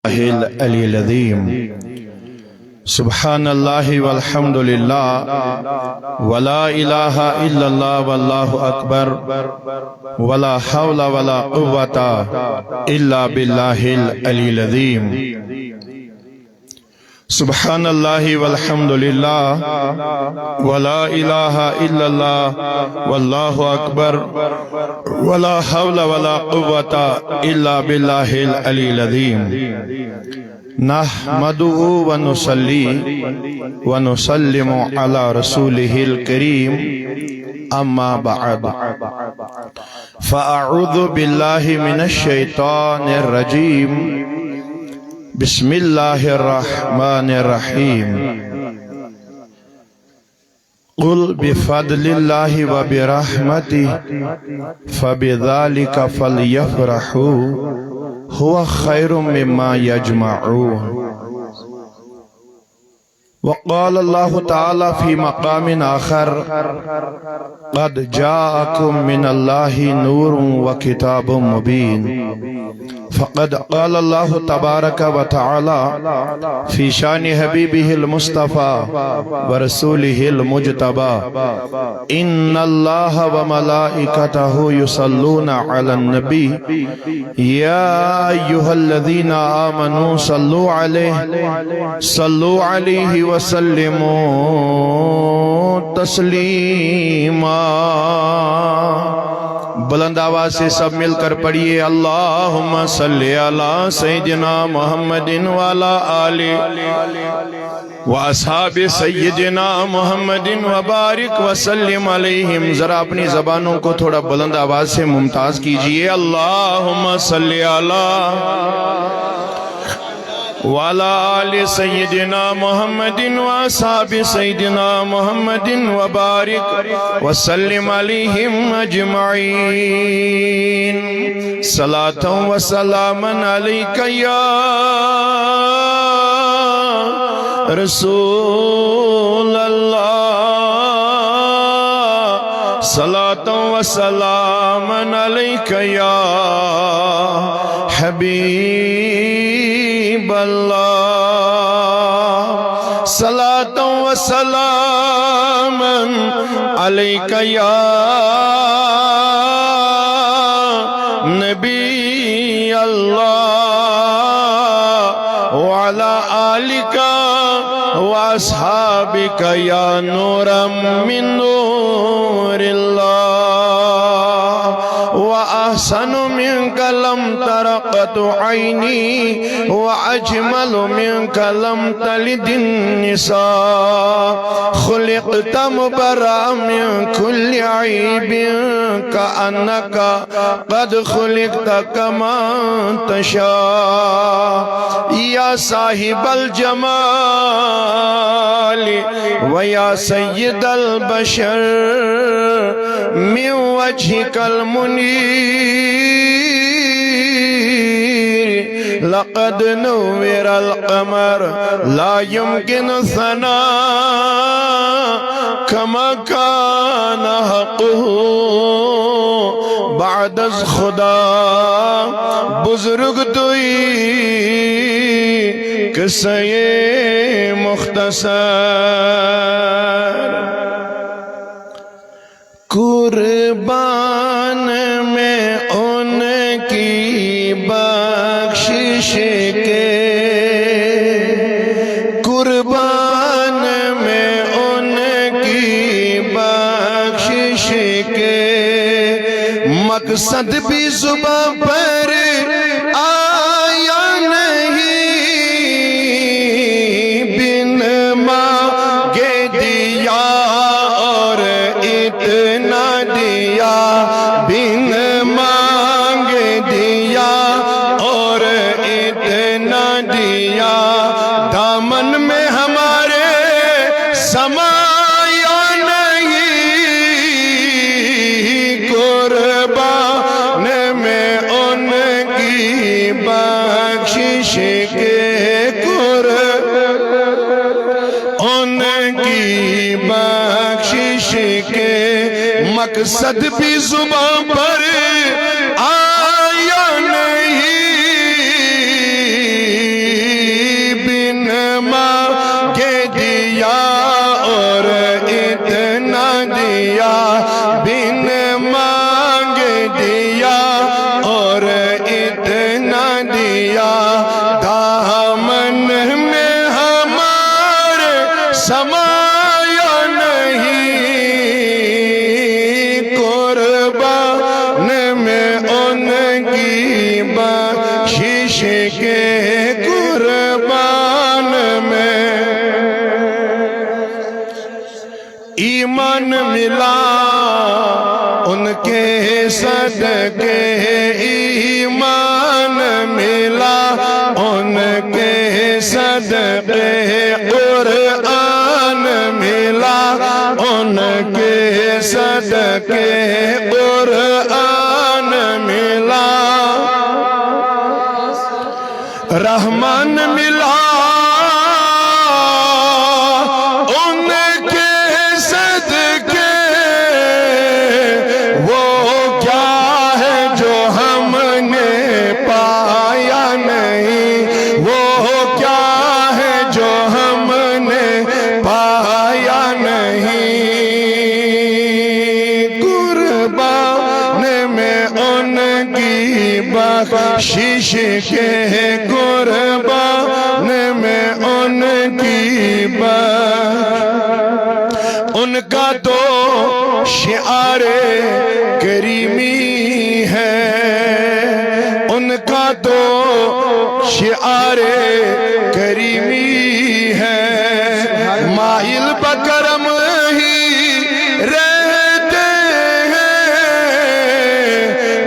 العلی العظیم سبحان اللہ والحمد للہ ولا الہ الا اللہ واللہ اکبر ولا حول ولا قوة الا باللہ العلی العظیم سبحان اللہ والحمد للہ ولا الہ الا اللہ واللہ اکبر ولا حول ولا قوة الا باللہ العلی العظیم نحمدہ ونصلی ونسلم علی رسولہ الکریم اما بعد فاعوذ باللہ من الشیطان الرجیم بسم اللہ الرحمن الرحیم قل بفضل اللہ وبرحمتہ فبذلک فلیفرحوا هو خیر مما یجمعون وقال اللہ تعالی فی مقام آخر قد جاءکم من اللہ نور وکتاب مبین فقد قال اللہ تبارک وتعالی فی شان حبیبہ المصطفى ورسولہ المجتبى ان اللہ وملائکتہ یصلون علی النبی یا ایہا الذین آمنوا صلوا علیہ وسلموا تسلیما بلند آواز سے سب مل کر پڑھیے اللہم صلی علی سیدنا محمد وعلی آلہ واصحاب سیدنا محمد وبارک وسلم علیہم ذرا اپنی زبانوں کو تھوڑا بلند آواز سے ممتاز کیجئے اللہم صلی علی وعلى آل سيدنا محمد وأصحاب سيدنا محمد وبارك وسلم عليهم أجمعين صلاة وسلاما عليك يا رسول الله صلاة وسلاما عليك يا حبيب اللہ صلاة و سلاما علیک یا نبی اللہ وعلا آلک و اصحابک یا نورا من نور اللہ وأحسن منك لم ترقت عيني وأجمل منك لم تلد النساء خلقت مبرأ من كل عيب كأنك قد خلقت كما تشاء يا صاحب الجمال ويا سيد البشر من وجهك المنير لقد نور القمر لا يمكن ثناء كما كان حقه بعد از خدا بزرگ توئی قصے مختصر قربان میں ان کی بخشش کے قربان میں ان کی بخشش کے مقصد بھی زباں پر آیا نہیں بن مانگے دیا اور اتنا دیا بن مانگ دیا اور اتنا دیا دامن میں ہمارے سمایا نہیں قربان میں ان کی بخشش کے ان کی بخشش کے مقصد بھی زبان پر آیا نہیں قربان میں ایمان ملا ان کے صدقے ایمان ملا ان کے صدقے قرآن ملا ان کے صدقے قرآن ملا رحمان ملا ان کے صدقے وہ کیا ہے جو ہم نے پایا نہیں وہ کیا ہے جو ہم نے پایا نہیں قربان میں ان کی بخشش کے قربان میں ان کی ان کا تو شعار کریمی ہے ان کا تو شعار کریمی ہے مائل بکرم ہی رہتے ہیں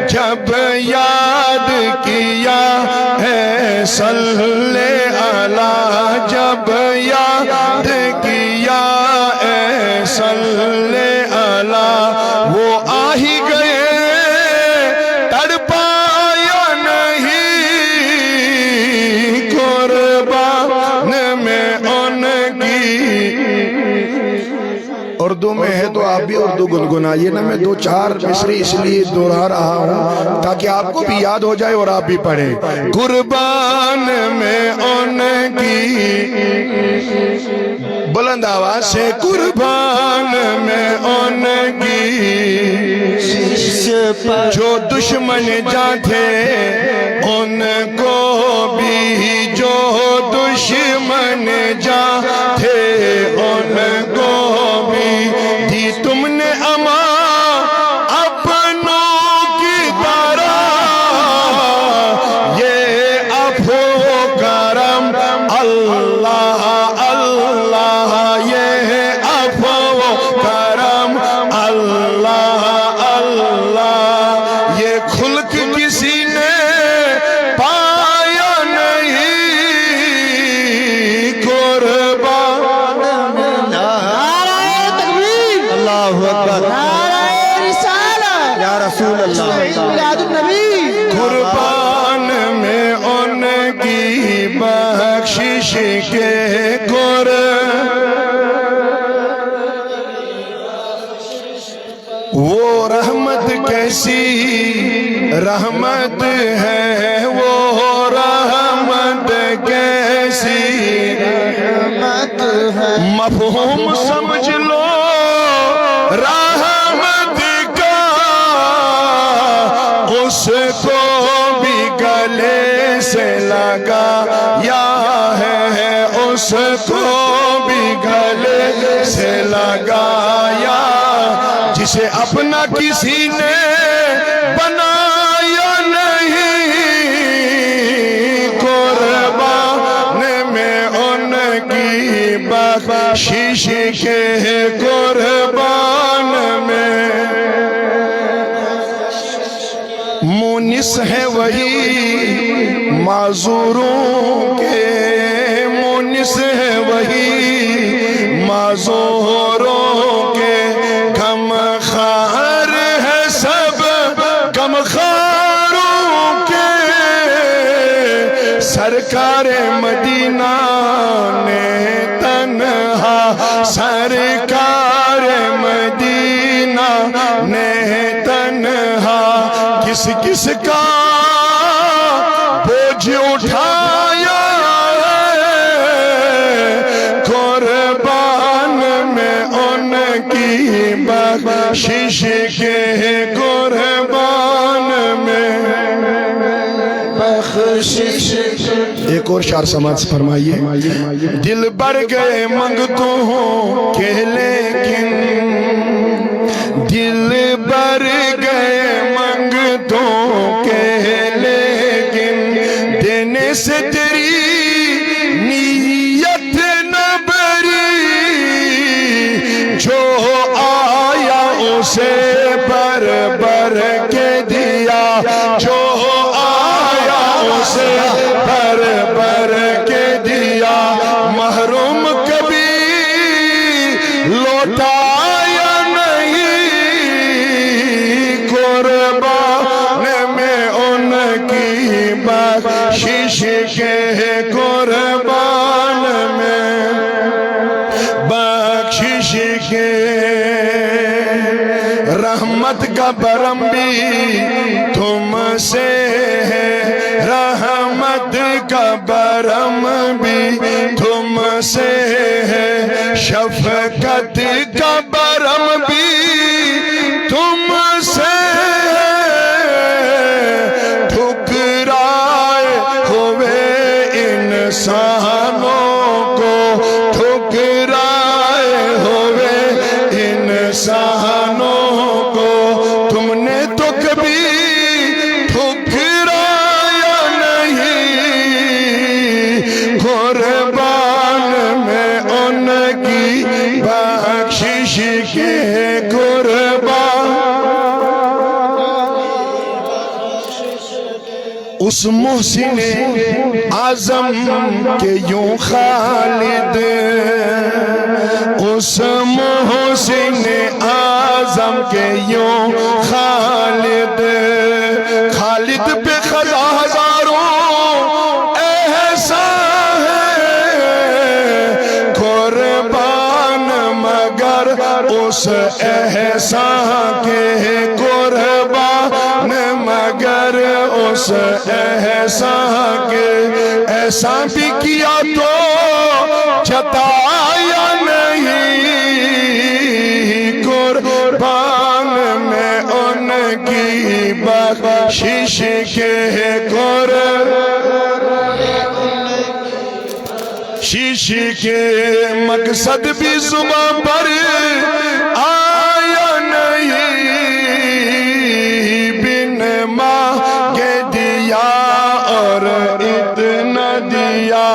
جب یاد کیا ہے صلی اللہ جب یاد کیا ہے صلی اللہ وہ آ ہی گئے تڑپایا نہیں قربان میں ان کی اردو میں ہے تو آپ بھی اردو گنگنائیے نا میں دو چار مصری اس لیے دہرا رہا ہوں تاکہ آپ کو بھی یاد ہو جائے اور آپ بھی پڑھیں قربان میں ان کی بلند آواز سے قربان میں ان کی جو دشمن جا تھے ان کو بھی جو دشمن جا تھے ان کو بھی دی تم نے اما اپنوں کی طرح یہ عفو کرم اللہ اللہ یہ عفو کرم اللہ اللہ یہ خلق کسی نے پایا نہیں قربان اللہ اکبر یا رسول اللہ قربان میں ان کی بخشش کے وہ رحمت کیسی رحمت ہے وہ رحمت کیسی رحمت ہے مفہوم سمجھ لو رحمت کا اس کو بھی گلے سے لگایا ہے اس کو بھی گلے سے لگایا جسے اپنا کسی نے بنایا نہیں قربان میں ان کی بخشش کے قربان میں مونس ہے وہی معذوروں کے مونس ہے وہی معذوروں کے غم خار ہے سب غم خاروں کے سرکار مدینہ نے تنہا سرکار مدینہ نے تنہا کس کس کا بوجھ اٹھایا قربان میں ان کی بخشش کے قربان میں بخشش ایک اور شعر سماعت فرمائیے دل بڑھ گئے منگتوں کے لیکن دل بڑھ گئے منگتوں کے لیکن دینے سے تیری نیت نہ بری، جو آیا اسے بر بر کے دیا، جو آیا اسے بر بر کے دیا، محروم کبھی لوٹایا نہیں، قربان میں ان کی بخشش کے، قربان میں بخشش کے، رحمت کا برم بھی تم سے ہے، رحمت کا برم بھی تم سے ہے، شفقت کا برم بھی تم سے ہے، ٹھکرائے ہوئے انسانوں کو، ٹھکرائے ہوئے انسانوں کو تم نے تو کبھی ٹھکرایا نہیں، قربان میں ان کی بخشش کے، قربان اس محسن اعظم کے یوں خالد، اس محسن اعظم کے یوں خالد، خالد پہ خدا ہزاروں احسان ہے، قربان مگر اس احسان کے، قربان مگر اس احسان کے، احسان بھی کیا تو جتایا نہیں، قربان میں ان کی بخشش کے، بخشش کے، مقصد بھی زبان پر آیا نہیں، بن مانگے دیا اور اتنا دیا،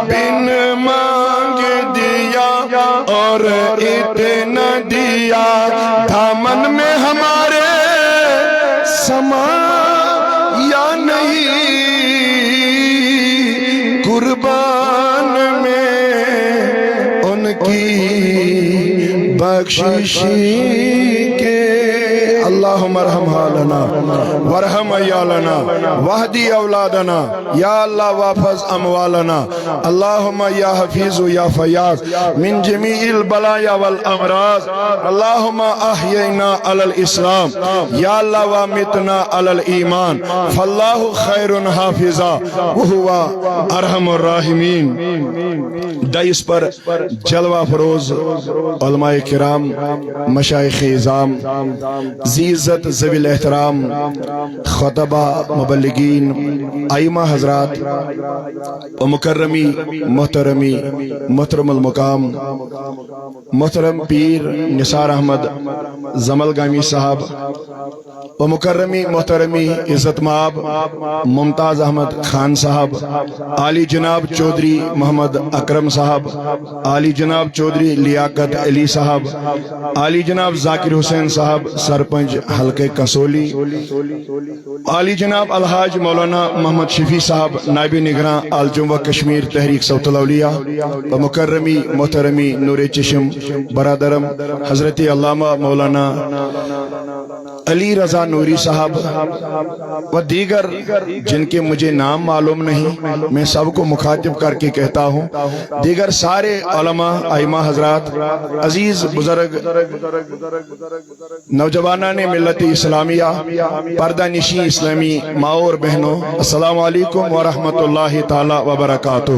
بن مانگے دیا اور اتنا دیا، دامن میں ہمارے سمایا نہیں، قربان میں ان کی بخشش کے، اللہم ارحم حالنا ورحم عیالنا وحدی اولادنا، یا اللہ واحفظ اموالنا، اللہم یا حفیظ یا فیاض من جمیع البلایا والامراض، اللہم احیینا علی الاسلام، یا اللہ وامتنا علی الایمان، فاللہ خیر حافظا وہو ارحم الراحمین۔ دائس پر جلوہ فروز علماء کرام، مشایخ اعظام، ذی عزت ذوی الاحترام، خطبہ، مبلغین، ائمہ حضرات و مکرمی محترمی محترم المقام محترم پیر نثار احمد زمل گامی صاحب و مکرمی محترمی عزت مآب ممتاز احمد خان صاحب، عالی جناب چودھری محمد اکرم صاحب، عالی جناب چودھری لیاقت علی صاحب، عالی جناب ذاکر حسین صاحب سرپنچ حلقہ کسولی، عالی جناب الحاج مولانا محمد شفیع صاحب نائب نگراں آل جمعہ کشمیر تحریک صوت الاولیاء، و مکرمی محترمی نور چشم برادرم حضرت علامہ مولانا علی رضا نوری صاحب و دیگر جن کے مجھے نام معلوم نہیں، میں سب کو مخاطب کر کے کہتا ہوں، دیگر سارے علماء ائمہ حضرات، عزیز بزرگ، نوجوانان ملت اسلامیہ، پردہ نشین اسلامی ماؤں اور بہنوں، السلام علیکم ورحمۃ اللہ تعالی وبرکاتہ۔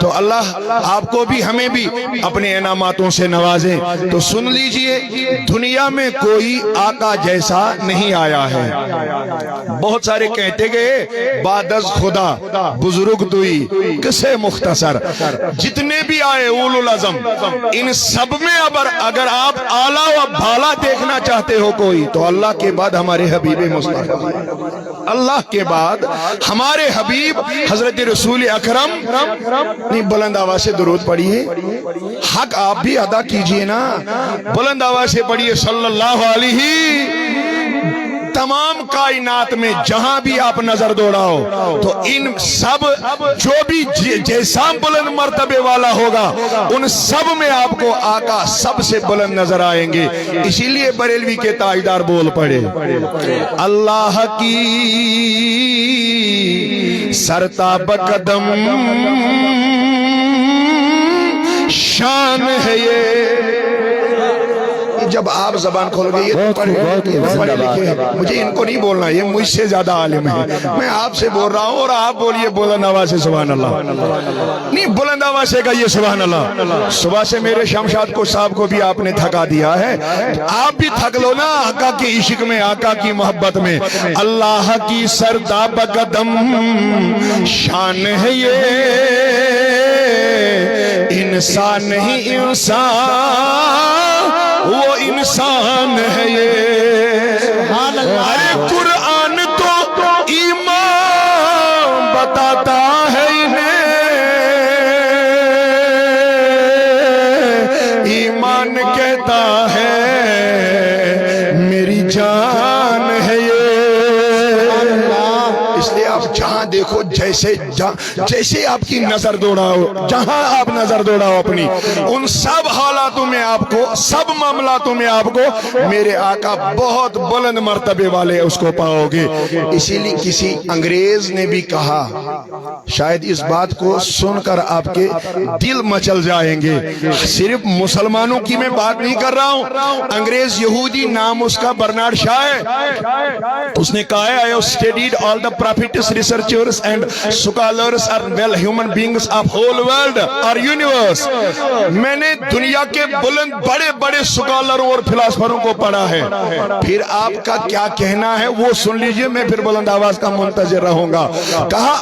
تو اللہ آپ کو بھی ہمیں بھی اپنے انعاماتوں سے نوازیں۔ تو سن لیجئے، دنیا میں کوئی آقا جیسا نہیں آیا ہے۔ بہت سارے کہتے گئے بعد از خدا بزرگ دوئی کسے مختصر، جتنے بھی آئے اولو العزم، ان سب میں اگر آپ اعلیٰ و بھالا دیکھنا چاہتے ہو کوئی، تو اللہ کے بعد ہمارے حبیب مصطفیٰ، اللہ کے بعد ہمارے حبیب حضرت رسول اکرم۔ بلند آواز سے درود پڑھیے، حق آپ بھی ادا کیجئے نا، بلند آواز سے پڑھیے صلی اللہ علیہ۔ تمام کائنات میں جہاں بھی آپ نظر دوڑاؤ تو ان سب جو بھی جیسا بلند مرتبے والا ہوگا، ان سب میں آپ کو آقا سب سے بلند نظر آئیں گے۔ اسی لیے بریلوی کے تاجدار بول پڑے، اللہ کی سرتاب قدم شان ہے یہ۔ جب آپ زبان کھول گئے، یہ پڑھے لکھے ہیں، مجھے ان کو نہیں بولنا، یہ مجھ سے زیادہ عالم ہے، میں آپ سے بول رہا ہوں، اور آپ بولیے بلند آواز سے سبحان اللہ، نہیں بلند آواز سے کہیے سبحان اللہ۔ صبح سے میرے شمشاد کو صاحب کو بھی آپ نے تھکا دیا ہے، آپ بھی تھک لو نا آقا کے عشق میں، آقا کی محبت میں۔ اللہ کی سرتاب قدم شان ہے یہ، انسان نہیں انسان وہ انسان ہے یہ۔ ارے قرآن تو ایمان بتاتا ہے انہیں، ایمان کہتا ہے میری جان ہے یہ۔ اس لیے آپ جہاں دیکھو، جیسے آپ کی نظر دوڑاؤ، جہاں آپ نظر دوڑاؤ اپنی، ان سب حالاتوں میں آپ کو، سب معاملاتوں میں آپ کو میرے آقا بہت بلند مرتبے والے اس کو پاؤ گے۔ اسی لیے کسی انگریز نے بھی کہا، شاید اس بات کو سن کر آپ کے دل مچل جائیں گے، صرف مسلمانوں کی میں بات نہیں کر رہا ہوں، انگریز یہودی، نام اس کا برنارڈ شاہ ہے، اس نے کہا ہے I have studied all the prophets, researchers and scholars are well human beings of whole world or universe۔ میں نے دنیا کے بلند بڑے بڑے سکالروں اور فلاسفروں کو پڑھا ہے، پھر آپ کا کیا کہنا ہے وہ سن لیجئے، میں پھر بلند آواز کا منتظر رہوں گا۔ کہا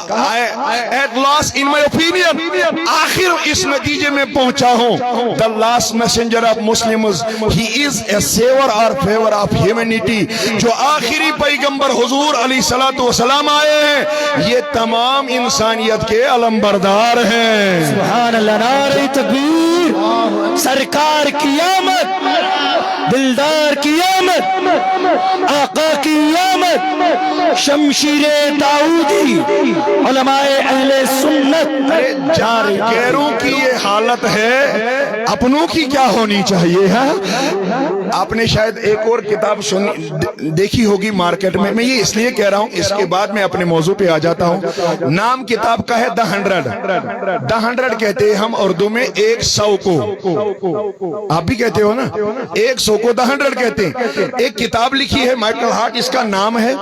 at last in my opinion، آخر اس نتیجے میں پہنچا ہوں، the last messenger of Muslims he is a savior or favor of humanity، جو آخری پیغمبر حضور علیہ السلام آئے ہیں، یہ تمام انسانیت کے علمبردار ہیں۔ سبحان اللہ، نعرہ تکبیر، سرکار کی آمد، دلدار کی آمد، آقا کی آمد، شمشیر داؤدی، علماء اہل سنت۔ جان غیروں کی یہ حالت ہے، اپنوں کی کیا ہونی چاہیے ہے؟ آپ نے شاید ایک اور کتاب دیکھی ہوگی مارکیٹ میں، میں یہ اس لیے کہہ رہا ہوں، اس کے بعد میں اپنے موضوع پہ آ جاتا ہوں۔ نام کتاب کا ہے The 100 کہتے ہیں ہم اردو میں 100 کو، آپ بھی کہتے ہو نا 100 کو The 100 کہتے ہیں۔ ایک کتاب لکھی ہے مائیکل ہارٹ، اس کا نام ہے،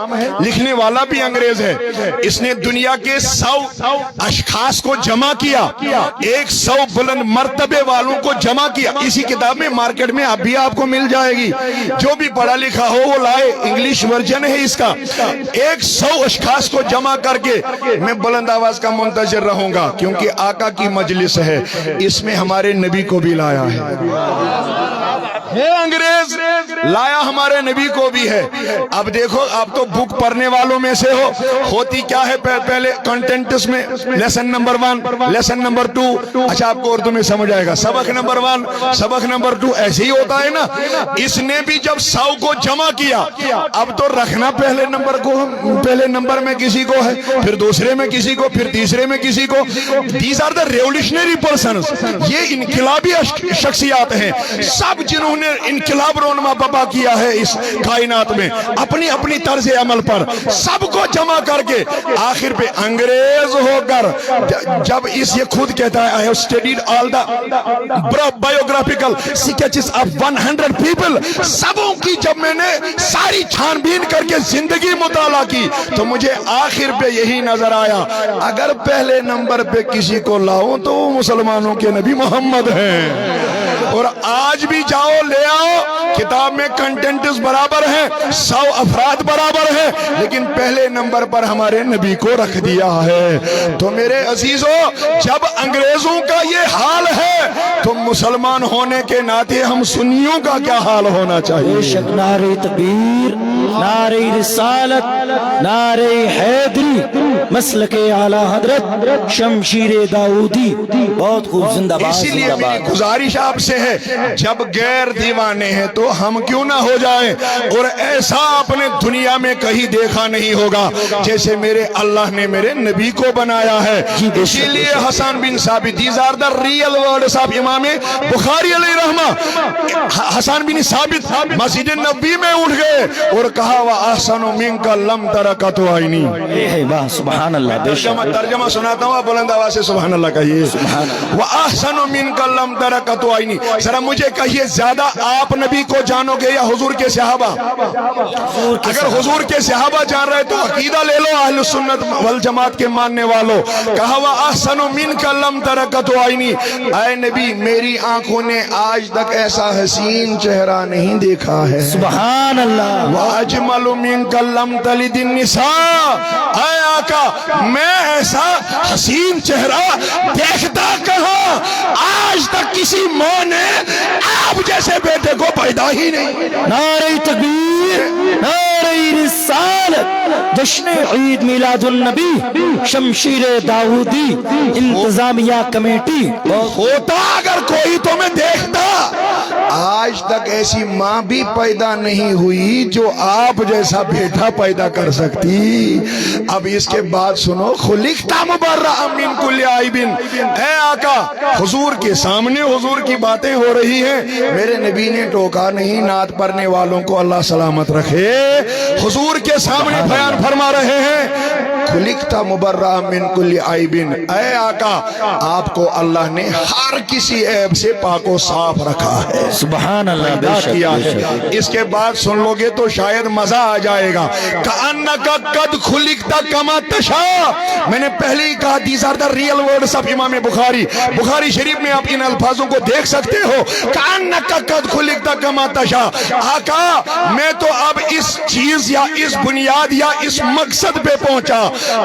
لکھنے والا بھی انگریز ہے، اس نے دنیا کے 100 اشخاص کو جمع کیا، 100 بلند مرتبے والوں کو جمع کیا۔ اسی کتاب میں مارکیٹ میں اب بھی آپ کو مل جائے گی، جو بھی پڑھا لکھا ہو وہ لائے، انگلش ورژن ہے اس کا۔ 100 اشخاص کو جمع کر کے میں بلند آواز کا منتظر رہوں گا، کیونکہ آقا کی مجلس ہے، اس میں ہمارے نبی کو بھی لایا ہے، انگریز لایا ہمارے نبی کو بھی ہے۔ اب دیکھو، آپ تو بک پڑھنے والوں میں سے ہو، ہوتی کیا ہے پہلے کنٹینٹس میں لیسن نمبر 1، لیسن نمبر 2، اچھا آپ کو اردو میں سمجھ آئے گا، سبق نمبر 1، سبق نمبر 2، ایسے ہی ہوتا ہے نا۔ اس نے بھی جب 100 کو جمع کیا، اب تو رکھنا پہلے نمبر کو، پہلے نمبر میں کسی کو ہے، پھر دوسرے میں کسی کو، پھر تیسرے میں کسی کو۔ These are the revolutionary persons، یہ انقلابی شخصیات ہیں، سب جنہوں نے انقلاب رونما بپا کیا ہے اس کائنات میں اپنی اپنی طرز عمل پر، سب کو جمع کر کے آخر پہ انگریز ہو کر جب اس یہ خود کہتا ہے I have studied all the biographical sketches of 100 people، سبوں کی جب میں نے ساری چھان بین کر کے زندگی مطالعہ کی تو مجھے آخر پہ یہی نظر آیا، اگر پہلے نمبر پہ کسی کو لاؤں تو وہ مسلمانوں کے نبی محمد ہیں۔ اور آج بھی جاؤ لے آؤ، کتاب میں کنٹینٹس برابر ہیں، 100 افراد برابر ہیں، لیکن پہلے نمبر پر ہمارے نبی کو رکھ دیا ہے۔ تو میرے عزیزو، جب انگریزوں کا یہ حال ہے تو مسلمان ہونے کے ناطے ہم سنیوں کا کیا حال ہونا چاہیے؟ بے شک نعرہ تکبیر، نعرہ رسالت، نعرہ حیدری، مسلک اعلی حضرت شمشیر داؤدی، بہت خوب، زندہ باد، اسی لیے زندہ میری باد۔ گزارش آپ سے ہے، جب غیر دیوانے ہیں تو ہم کیوں نہ ہو جائیں، اور ایسا اپنے دنیا میں کہیں دیکھا نہیں ہوگا جیسے میرے اللہ نے میرے نبی کو بنایا ہے۔ اسی لیے حسن بن ثابت، these are the real words of امام بخاری علیہ رحمہ، حسن بن ثابت مسجد نبی میں اٹھ گئے اور کہا وَأَحْسَنُ مِنْكَ لَمْ تَرَ قَطُ عَيْنِي۔ واہ، سبحان اللہ، بے شک۔ ترجمہ سناتا ہوں، بلند آواز سے سبحان اللہ کہیے۔ وَأَحْسَنُ مِنْكَ لَمْ تَرَ قَطُ عَيْنِي۔ ذرا مجھے کہیے، زیادہ آپ نبی کو جانو گے یا حضور کے صحابہ؟ اگر حضور کے صحابہ جان رہے تو عقیدہ لے لو اہل سنت والجماعت کے ماننے والوں۔ کہا وَأَحْسَنُ مِنْكَ لَمْ تَرَ قَطُ عَيْنِي، اے نبی میری آنکھوں نے آج تک ایسا حسین چہرہ نہیں دیکھا ہے۔ سبحان اللہ۔ وَأَجْمَلُ مِنْكَ لَمْ تَلِدِ النِّسَاء، اے آقا میں ایسا حسین چہرہ دیکھتا کہاں، آج تک کسی ماں نے آپ جیسے بیٹے کو پیدا ہی نہیں۔ نعرہ تکبیر، نعرہ رسالت، جشن عید میلاد النبی شمشیر داؤدی انتظامیہ کمیٹی۔ ہوتا اگر کوئی تو میں دیکھتا، آج تک ایسی ماں بھی پیدا نہیں ہوئی جو آپ جیسا بیٹا پیدا کر سکتی۔ اب اس کے بعد سنو، خلقت مبرأ من کل عیب، اے آقا حضور کے سامنے حضور کی باتیں ہو رہی ہیں، میرے نبی نے ٹوکا نہیں، نعت پڑھنے والوں کو اللہ سلامت رکھے، حضور کے سامنے بیان فرما رہے ہیں خلقت مبرأ من کل عیب، اے آقا آپ کو اللہ نے ہر کسی عیب سے پاک و صاف رکھا ہے، سبحان اللہ، بے پیدا شک، کیا بے ہے۔ شک۔ اس کے بعد سن لو گے تو شاید مزہ آ جائے گا۔ کأنک قد خلقت کما تشاء، میں نے پہلے ہی کہا these are the real words of امام بخاری، بخاری شریف میں آپ ان الفاظوں کو دیکھ سکتے ہو۔ کأنک قد خلقت کما تشاء، آقا میں تو اب اس چیز یا اس بنیاد یا اس مقصد پہ پہنچا،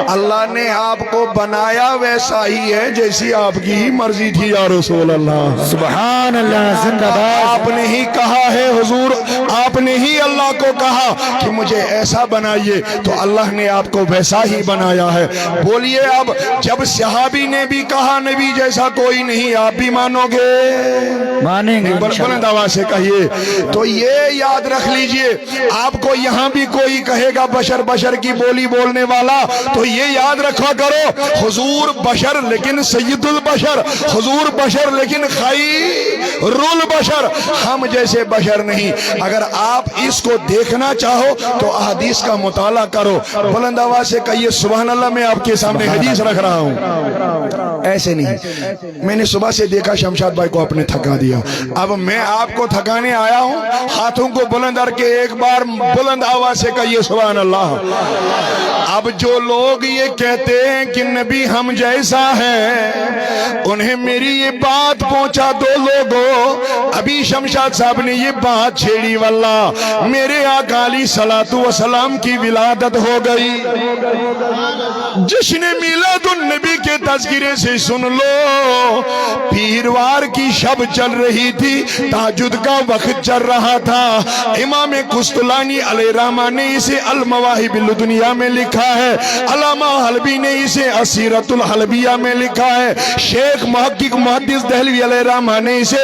اللہ نے آپ کو بنایا ویسا ہی ہے جیسی آپ کی مرضی تھی یا رسول اللہ۔ سبحان اللہ، زندہ باد۔ آپ نے ہی کہا ہے حضور، آپ نے ہی اللہ کو کہا کہ مجھے ایسا بنائیے، تو اللہ نے آپ کو ویسا ہی بنایا ہے۔ بولیے اب جب صحابی نے بھی کہا نبی جیسا کوئی نہیں، آپ بھی مانو گے؟ مانیں گے بلند آواز سے کہیے۔ تو یہ یاد رکھ لیجئے، آپ کو یہاں بھی کوئی کہے گا بشر بشر کی بولی بولنے والا، تو یہ یاد رکھا کرو، حضور بشر لیکن سید البشر، حضور بشر لیکن خیر البشر، ہم جیسے بشر نہیں۔ اگر آپ اس کو دیکھنا چاہو تو احادیث کا مطالعہ کرو۔ بلند آواز سے کہیے سبحان اللہ۔ میں آپ کے سامنے حدیث رکھ رہا ہوں، ایسے نہیں۔ میں نے صبح سے دیکھا شمشاد بھائی کو اپنے تھکا دیا، اب میں آپ کو تھکانے آیا ہوں۔ ہاتھوں کو بلند کر کے ایک بار بلند آواز سے کہیے سبحان اللہ۔ اب جو لوگ یہ کہتے ہیں کہ نبی ہم جیسا ہے، انہیں میری یہ بات پہنچا دو لوگوں، ابھی شمشاد صاحب نے یہ بات چھیڑی، واللہ میرے آقا علیہ الصلوۃ والسلام کی ولادت ہو گئی۔ جشن میلاد النبی کے تذکرے سے سن لو، پیروار کی شب چل رہی تھی، تہجد کا وقت چل رہا تھا۔ امام قسطلانی علیہ رحمہ نے اسے المواہب الدنیا میں لکھا ہے، علامہ حلبی نے اسے اسیرۃ الحلبیہ میں لکھا ہے، شیخ محقق محدث دہلوی علیہ رحمہ نے اسے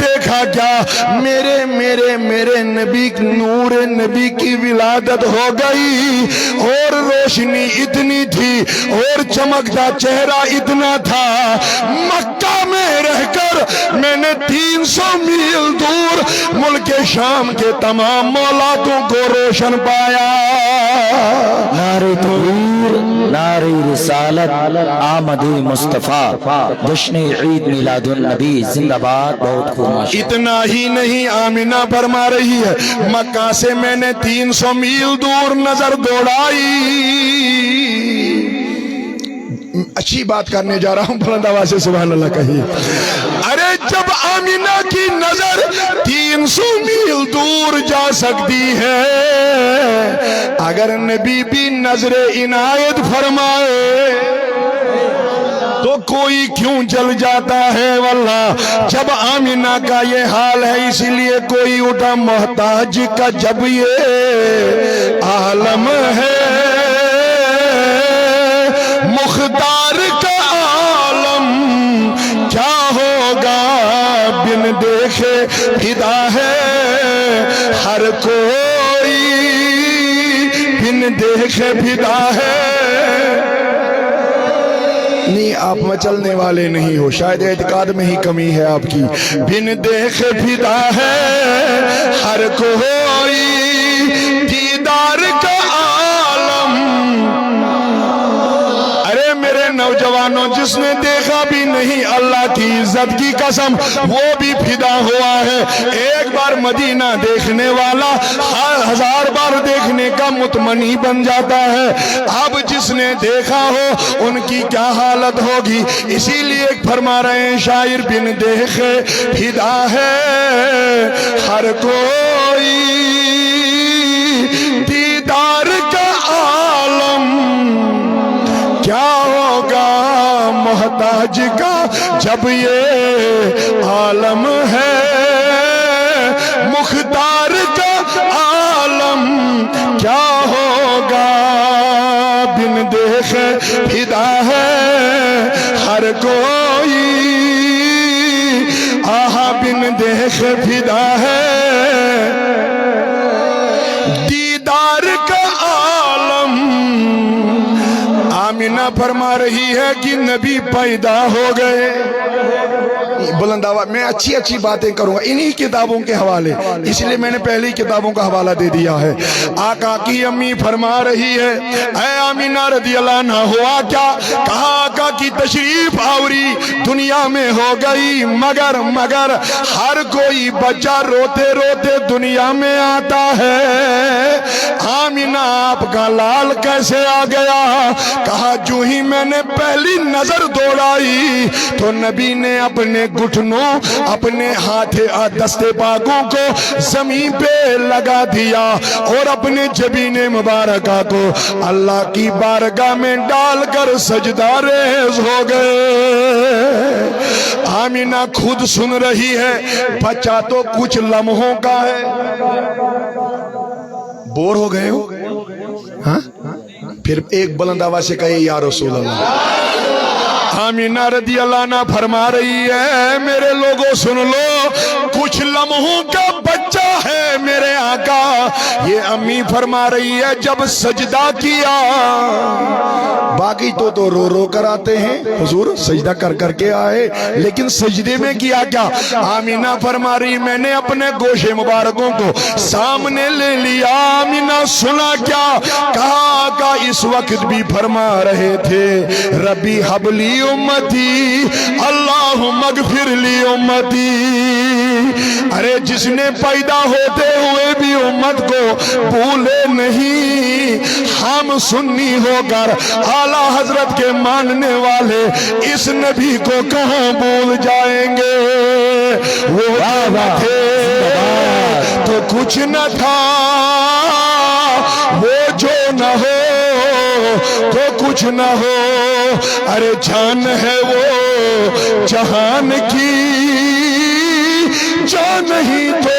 دیکھا کیا میرے میرے میرے نبی نور نبی کی ولادت ہو گئی اور روشنی اتنی تھی اور چمکتا چہرہ اتنا تھا مکہ میں رہ کر میں نے 300 میل دور ملک شام کے تمام مولاتوں کو روشن پایا نعرہ تکبیر نعرہ رسالت آمد مصطفیٰ جشن عید میلاد النبی زندہ باد بہت خوب ماشاءاللہ اتنا ہی نہیں آمینہ فرما رہی ہے مکہ سے میں نے 300 میل دور نظر دوڑائی اچھی بات کرنے جا رہا ہوں بلند آواز سے سبحان اللہ کہیے ارے جب آمینہ کی نظر 300 میل دور جا سکتی ہے اگر نبی بھی نظر عنایت فرمائے تو کوئی کیوں جل جاتا ہے واللہ جب آمینہ کا یہ حال ہے اسی لیے کوئی اٹھا محتاج کا جب یہ عالم ہے مختار کا عالم کیا ہوگا بن دیکھے فدا ہے ہر کوئی بن دیکھے فدا ہے نہیں آپ مچلنے والے نہیں ہو شاید اعتقاد میں ہی کمی ہے آپ کی بن دیکھے فدا ہے ہر کوئی دیدار کا عالم ارے میرے نوجوانوں جس نے دیکھا بھی نہیں اللہ کی عزت کی قسم وہ بھی فدا ہوا ہے ایک بار مدینہ دیکھنے والا 1000 بار دیکھنے کا متمنی بن جاتا ہے اب جس نے دیکھا ہو ان کی کیا حالت ہوگی اسی لیے فرما رہے ہیں شاعر بن دیکھے فدا ہے ہر کوئی دیدار کا عالم کیا ہوگا محتاج کا جب یہ عالم ہے مختار کا عالم کیا ہوگا بن دیکھے فدا ہے ہر کوئی آہا بن دیکھے فدا ہے دیدار کا عالم آمینہ فرما رہی ہے کہ نبی پیدا ہو گئے بلند آواز میں اچھی باتیں کروں گا انہی کتابوں کے حوالے اس لیے میں نے پہلی کتابوں کا حوالہ دے دیا ہے آقا کی امی فرما رہی ہے اے آمینہ رضی اللہ عنہ ہوا کیا کہا آقا کی تشریف آوری دنیا میں ہو گئی مگر ہر کوئی بچہ روتے روتے دنیا میں آتا ہے آمینہ آپ کا لال کیسے آ گیا کہا جو ہی میں نے پہلی نظر دوڑائی تو نبی نے اپنے گھٹنوں اپنے ہاتھ دستے پاکوں کو زمین پہ لگا دیا اور اپنے جبین مبارکہ کو اللہ کی بارگاہ میں ڈال کر سجدہ ریز ہو گئے آمینہ خود سن رہی ہے بچہ تو کچھ لمحوں کا ہے بور ہو گئے ہو ہاں پھر ایک بلند آواز سے کہے یا رسول اللہ آمینہ رضی اللہ عنہ فرما رہی ہے میرے لوگوں سن لو کچھ لمحوں کا بچہ ہے میرے آقا یہ امی فرما رہی ہے جب سجدہ کیا باقی تو رو رو کر آتے ہیں حضور سجدہ کر کے آئے لیکن سجدے میں کیا کیا آمینہ فرما رہی میں نے اپنے گوشے مبارکوں کو سامنے لے لیا آمینہ سنا کیا کہا آقا اس وقت بھی فرما رہے تھے ربی حبلی امتی اللہم اغفر لی امتی ارے جس نے پیدا ہوتے ہوئے بھی امت کو بھولے نہیں ہم سنی ہو کر اعلیٰ حضرت کے ماننے والے اس نبی کو کہاں بھول جائیں گے وہ تھے تو کچھ نہ تھا وہ جو نہ ہو تو کچھ نہ ہو ارے جان ہے وہ جہان کی جان نہیں تو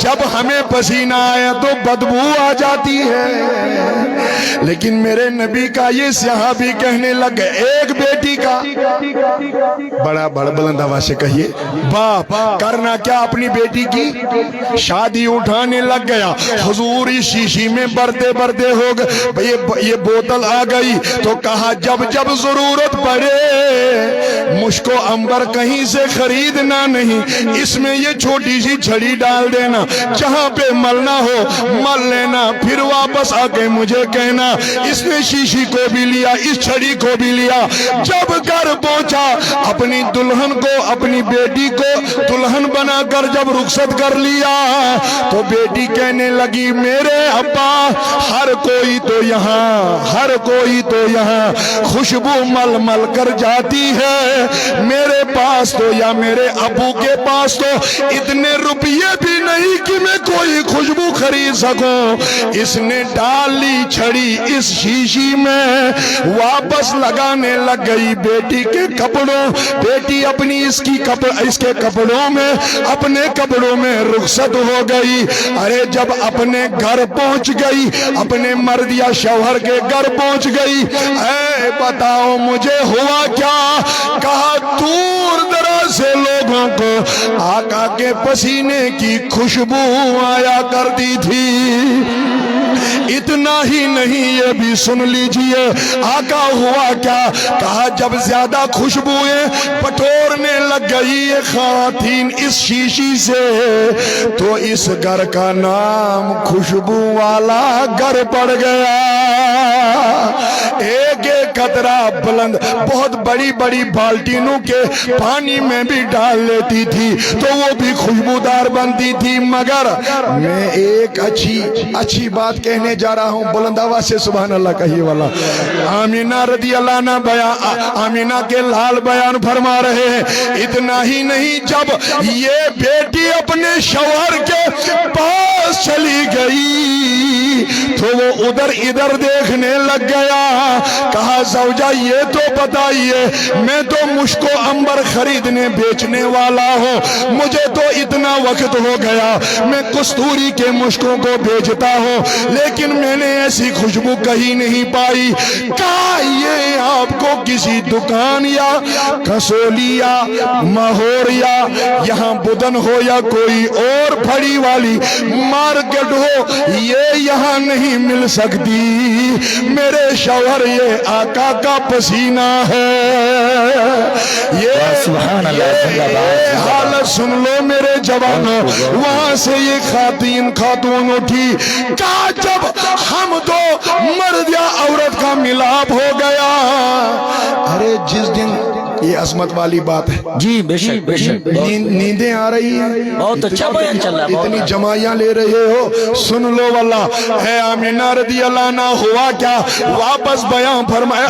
جب ہمیں پسینہ آیا تو بدبو آ جاتی ہے، لیکن میرے نبی کا یہ صحابی کہنے لگے ایک بیٹی کا، بڑا بلند آواز سے کہیے، باپ کرنا کیا اپنی بیٹی کی شادی اٹھانے لگ گیا۔ حضور اس شیشی میں برتے برتے ہو گئے، یہ بوتل آ گئی تو کہا جب جب ضرورت پڑے مشک و عنبر کہیں سے خریدنا نہیں، اس میں یہ چھوٹی سی چھڑی ڈال دینا، جہاں پہ ملنا ہو مل لینا، پھر واپس آ کے مجھے کہنا۔ اس نے شیشی کو بھی لیا، اس چھڑی کو بھی لیا۔ جب گھر پہنچا اپنی دلہن کو، اپنی بیٹی کو دلہن بنا کر جب رخصت کر لیا تو بیٹی کہنے لگی میرے ابا ہر کوئی تو یہاں خوشبو مل مل کر جاتی ہے، میرے پاس تو یا میرے ابو کے پاس تو اتنے روپیے بھی نہیں کہ میں کوئی خوشبو خرید سکوں۔ اس نے ڈال لی چھڑی اس شیشی میں، واپس لگانے لگ گئی بیٹی کے کپڑوں، بیٹی اپنی اس کے کپڑوں میں، اپنے کپڑوں میں رخصت ہو گئی۔ ارے جب اپنے گھر پہنچ گئی، اپنے مرد یا شوہر کے گھر پہنچ گئی، اے بتاؤ مجھے ہوا کیا؟ کہا دور دراز سے لوگوں کو آقا کے پسینے کی خوشبو آیا کرتی تھی۔ اتنا ہی نہیں یہ بھی سن لیجئے آقا ہوا کیا؟ کہا جب زیادہ خوشبوئیں بٹورنے لگ گئی یہ خواتین اس شیشی سے تو اس گھر کا نام خوشبو والا گھر پڑ گیا۔ ایک ایک قطرہ بلند بہت بڑی بڑی بالٹینوں کے پانی میں بھی ڈال لیتی تھی تو وہ بھی خوشبودار بنتی تھی۔ مگر میں ایک اچھی بات کہنے جا رہا ہوں، بلند آواز سے سبحان اللہ کہیے والا۔ آمینہ رضی اللہ عنہ آمینہ کے لال بیان فرما رہے ہیں، اتنا ہی نہیں جب یہ بیٹی اپنے شوہر کے پاس چلی گئی تو وہ ادھر ادھر دیکھنے لگ گیا۔ کہا زوجہ یہ تو بتائیے، میں تو مشک و عنبر خریدنے بیچنے والا ہوں، مجھے تو اتنا وقت ہو گیا، میں کستوری کے مشکوں کو بیچتا ہوں لیکن میں نے ایسی خوشبو کہیں نہیں پائی۔ کہا یہ آپ کو کسی دکان یا کسولی یا ماہور یا یہاں بدن ہو یا کوئی اور پھڑی والی مارکیٹ ہو یہ یہاں نہیں مل سکتی، میرے شوہر یہ آقا کا پسینہ ہے۔ یہ حالت سن لو میرے جوانوں۔ وہاں سے یہ خاتون اٹھی، کہا جب ہم تو مرد یا عورت کا ملاپ ہو گیا۔ ارے جس دن یہ عظمت والی بات ہے جی بے شک بے شک، نیندیں آ رہی ہیں، بہت اچھا بیان چل رہا ہے، اتنی جمائیاں لے رہے ہو، سن لو واللہ۔ اے آمینہ رضی اللہ عنہ ہوا کیا؟ واپس بیان فرمایا،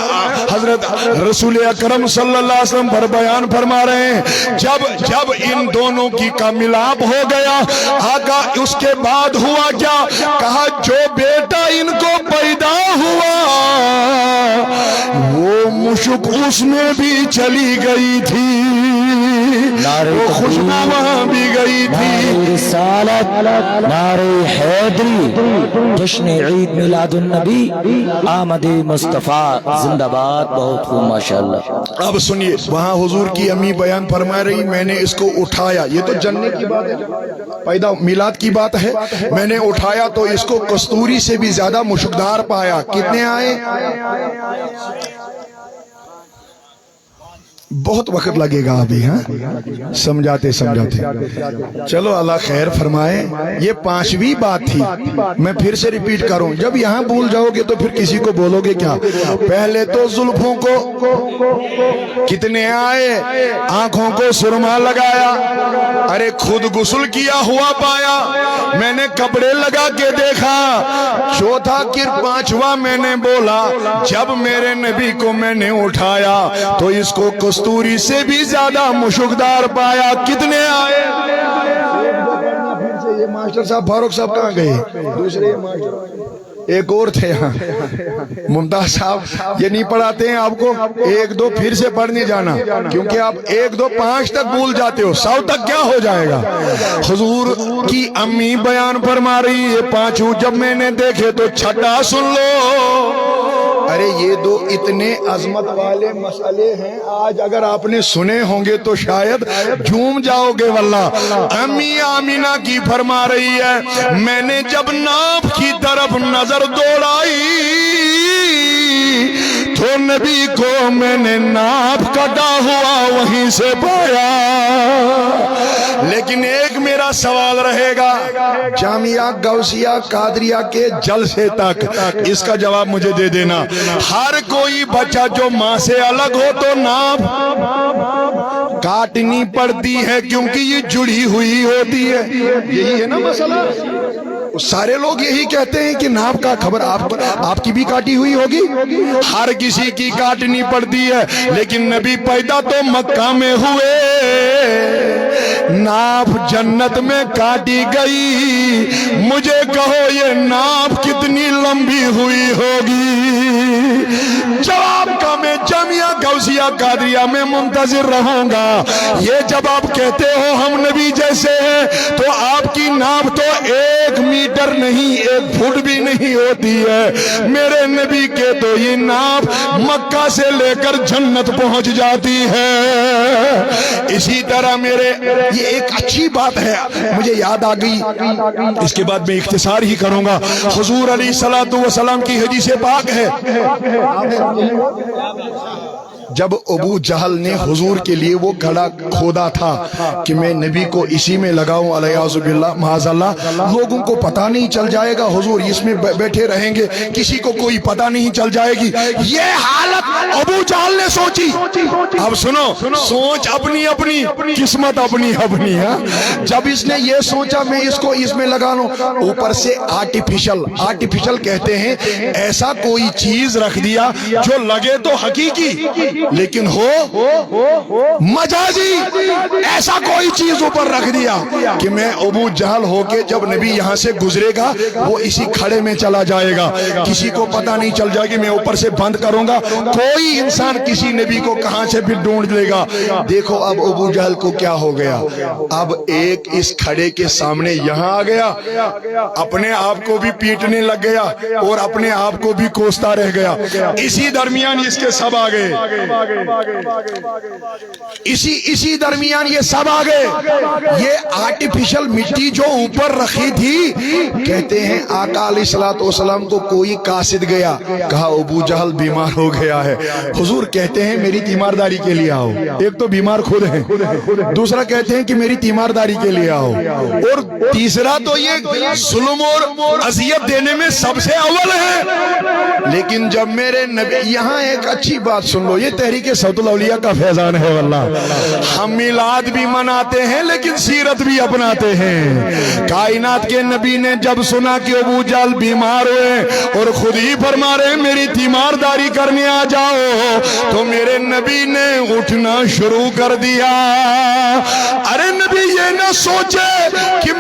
حضرت رسول اکرم صلی اللہ علیہ وسلم پر بیان فرما رہے ہیں جب ان دونوں کا ملاپ ہو گیا آقا اس کے بعد ہوا کیا؟ کہا جو بیٹا ان کو پیدا ہوا وہ مشک اس میں بھی چلی گئی تھی، وہ خوشبو وہاں بھی گئی تھی۔ نعرہ رسالت، نعرہ حیدری، جشن عید میلاد النبی، آمد مصطفیٰ زندہ باد، بہت خوب ماشاءاللہ۔ اب سنیے، وہاں حضور کی امی بیان فرما رہی، میں نے اس کو اٹھایا، یہ تو جننے کی بات ہے، پیدا میلاد کی بات ہے، میں نے اٹھایا تو اس کو کستوری سے بھی زیادہ مشکدار پایا۔ کتنے آئے؟ بہت وقت لگے گا ابھی، ہاں سمجھاتے چلو اللہ خیر فرمائے۔ یہ 5ویں بات تھی، میں پھر سے ریپیٹ کروں، جب یہاں بھول جاؤ گے تو پھر کسی کو بولو گے کیا؟ پہلے تو زلفوں کو کتنے آئے، آنکھوں کو سرما لگایا، ارے خود غسل کیا ہوا پایا، میں نے کپڑے لگا کے دیکھا، چوتھا کہ 5واں میں نے بولا جب میرے نبی کو میں نے اٹھایا تو اس کو کستوری سے بھی زیادہ مشکدار پایا۔ کتنے آئے؟ یہ ماسٹر صاحب فاروق صاحب کہاں گئے؟ دوسرے ماسٹر ایک اور تھے یہاں ممتاز صاحب، یہ نہیں پڑھاتے ہیں آپ کو 1 2 پھر سے پڑھنے جانا، کیونکہ آپ 1 2 5 تک بھول جاتے ہو، 100 تک کیا ہو جائے گا۔ حضور کی امی بیان فرما رہی ہے 5 جب میں نے دیکھے تو 6 سن لو۔ ارے یہ 2 اتنے عظمت والے مسئلے ہیں، آج اگر آپ نے سنے ہوں گے تو شاید جھوم جاؤ گے واللہ۔ امی آمینہ کی فرما رہی ہے میں نے جب ناپ کی طرف نظر دوڑائی تو نبی کو میں نے ناپ کٹا ہوا وہیں سے پایا۔ لیکن ایک میرا سوال رہے گا، جامعہ غوثیہ قادریہ کے جلسے تک اس کا جواب مجھے دے دینا۔ ہر کوئی بچہ جو ماں سے الگ ہو تو ناپ کاٹنی پڑتی ہے کیونکہ یہ جڑی ہوئی ہوتی ہے، یہی ہے نا مسئلہ۔ سارے لوگ یہی کہتے ہیں کہ ناپ کا خبر آپ کی بھی کاٹی ہوئی ہوگی، ہر کسی کی کاٹنی پڑتی ہے، لیکن نبی پیدا تو مکہ میں ہوئے، ناپ جنت میں کاٹی گئی، مجھے کہو یہ ناپ کتنی لمبی ہوئی ہوگی؟ جواب کا میں جامعہ غوثیہ قادریہ میں منتظر رہوں گا۔ یہ جب آپ کہتے ہو ہم نبی جیسے ہیں تو آپ کی ناپ تو 1 میٹر نہیں 1 فٹ بھی نہیں ہوتی ہے، میرے نبی کے تو یہ ناپ مکہ سے لے کر جنت پہنچ جاتی ہے۔ اسی طرح میرے یہ ایک اچھی بات ہے مجھے یاد آ گئی، اس کے بعد میں اختصار ہی کروں گا۔ حضور علیہ الصلوۃ والسلام کی حدیث پاک ہے، جب ابو جہل نے حضور کے لیے وہ گڑھا کھودا تھا کہ میں نبی کو اسی میں لگاؤں علیہ باللہ معاذ اللہ، لوگوں کو پتہ نہیں چل جائے گا حضور اس میں بیٹھے رہیں گے، کسی کو کوئی پتہ نہیں چل جائے گی، یہ حالت ابو جہل نے سوچی۔ اب سنو، سوچ اپنی اپنی، قسمت اپنی اپنی ہے۔ جب اس نے یہ سوچا میں اس کو اس میں لگا لوں، اوپر سے آرٹیفیشل کہتے ہیں ایسا کوئی چیز رکھ دیا جو لگے تو حقیقی لیکن ہو مجازی، ایسا کوئی چیز اوپر رکھ دیا کہ میں ابو جہل ہو کے جب نبی یہاں سے گزرے گا وہ اسی کھڑے میں چلا جائے گا، کسی کو پتہ نہیں چل جائے گی، میں اوپر سے بند کروں گا، کوئی انسان کسی نبی کو کہاں سے بھی ڈھونڈ لے گا۔ دیکھو اب ابو جہل کو کیا ہو گیا، اب ایک اس کھڑے کے سامنے یہاں آ گیا، اپنے آپ کو بھی پیٹنے لگ گیا اور اپنے آپ کو بھی کوستا رہ گیا، اسی درمیان اس کے سب آ گئے، اسی درمیان یہ سب آ گئے۔ یہ آرٹیفیشل مٹی جو اوپر رکھی تھی، کہتے ہیں آقا علیہ الصلوۃ والسلام کو کوئی قاصد گیا، کہا ابو جہل بیمار ہو گیا ہے، حضور کہتے ہیں میری تیمارداری کے لیے آؤ، ایک تو بیمار خود ہے، دوسرا کہتے ہیں کہ میری تیمارداری کے لیے آؤ، اور تیسرا تو یہ ظلم اور اذیت دینے میں سب سے اول ہے۔ لیکن جب میرے نبی، یہاں ایک اچھی بات سن لو، یہ تحریک صوت الاولیاء کا فیضان ہے واللہ، ہم میلاد بھی مناتے ہیں لیکن سیرت بھی اپناتے ہیں۔ کائنات کے نبی نے جب سنا کہ ابو جہل بیمار ہوئے اور خود ہی فرما رہے ہیں میری تیمارداری کرنے آ جاؤ، تو میرے نبی نے اٹھنا شروع کر دیا۔ ارے نبی یہ نہ سوچے کہ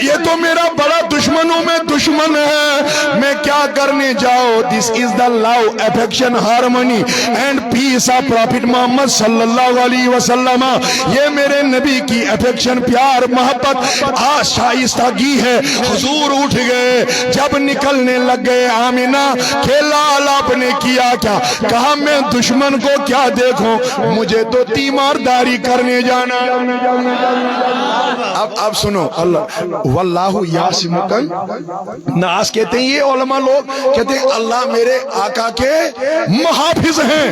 یہ تو میرا بڑا دشمنوں میں دشمن ہے، میں کیا کرنے جاؤ۔ This is the love, affection, harmony and peace of prophet Muhammad صلی اللہ علیہ وسلم، یہ میرے نبی کی افیکشن، پیار، محبت، شائستگی ہے۔ حضور اٹھ گئے، جب نکلنے لگ گئے، آمینہ کہ لال آپ نے کیا کیا، کہا میں دشمن کو کیا دیکھوں، مجھے تو تیمارداری کرنے جانا۔ اب سنو، اللہ واللہ یعصمک، ناس کہتے ہیں یہ علماء لوگ کہتے ہیں اللہ میرے آقا کے محافظ ہیں۔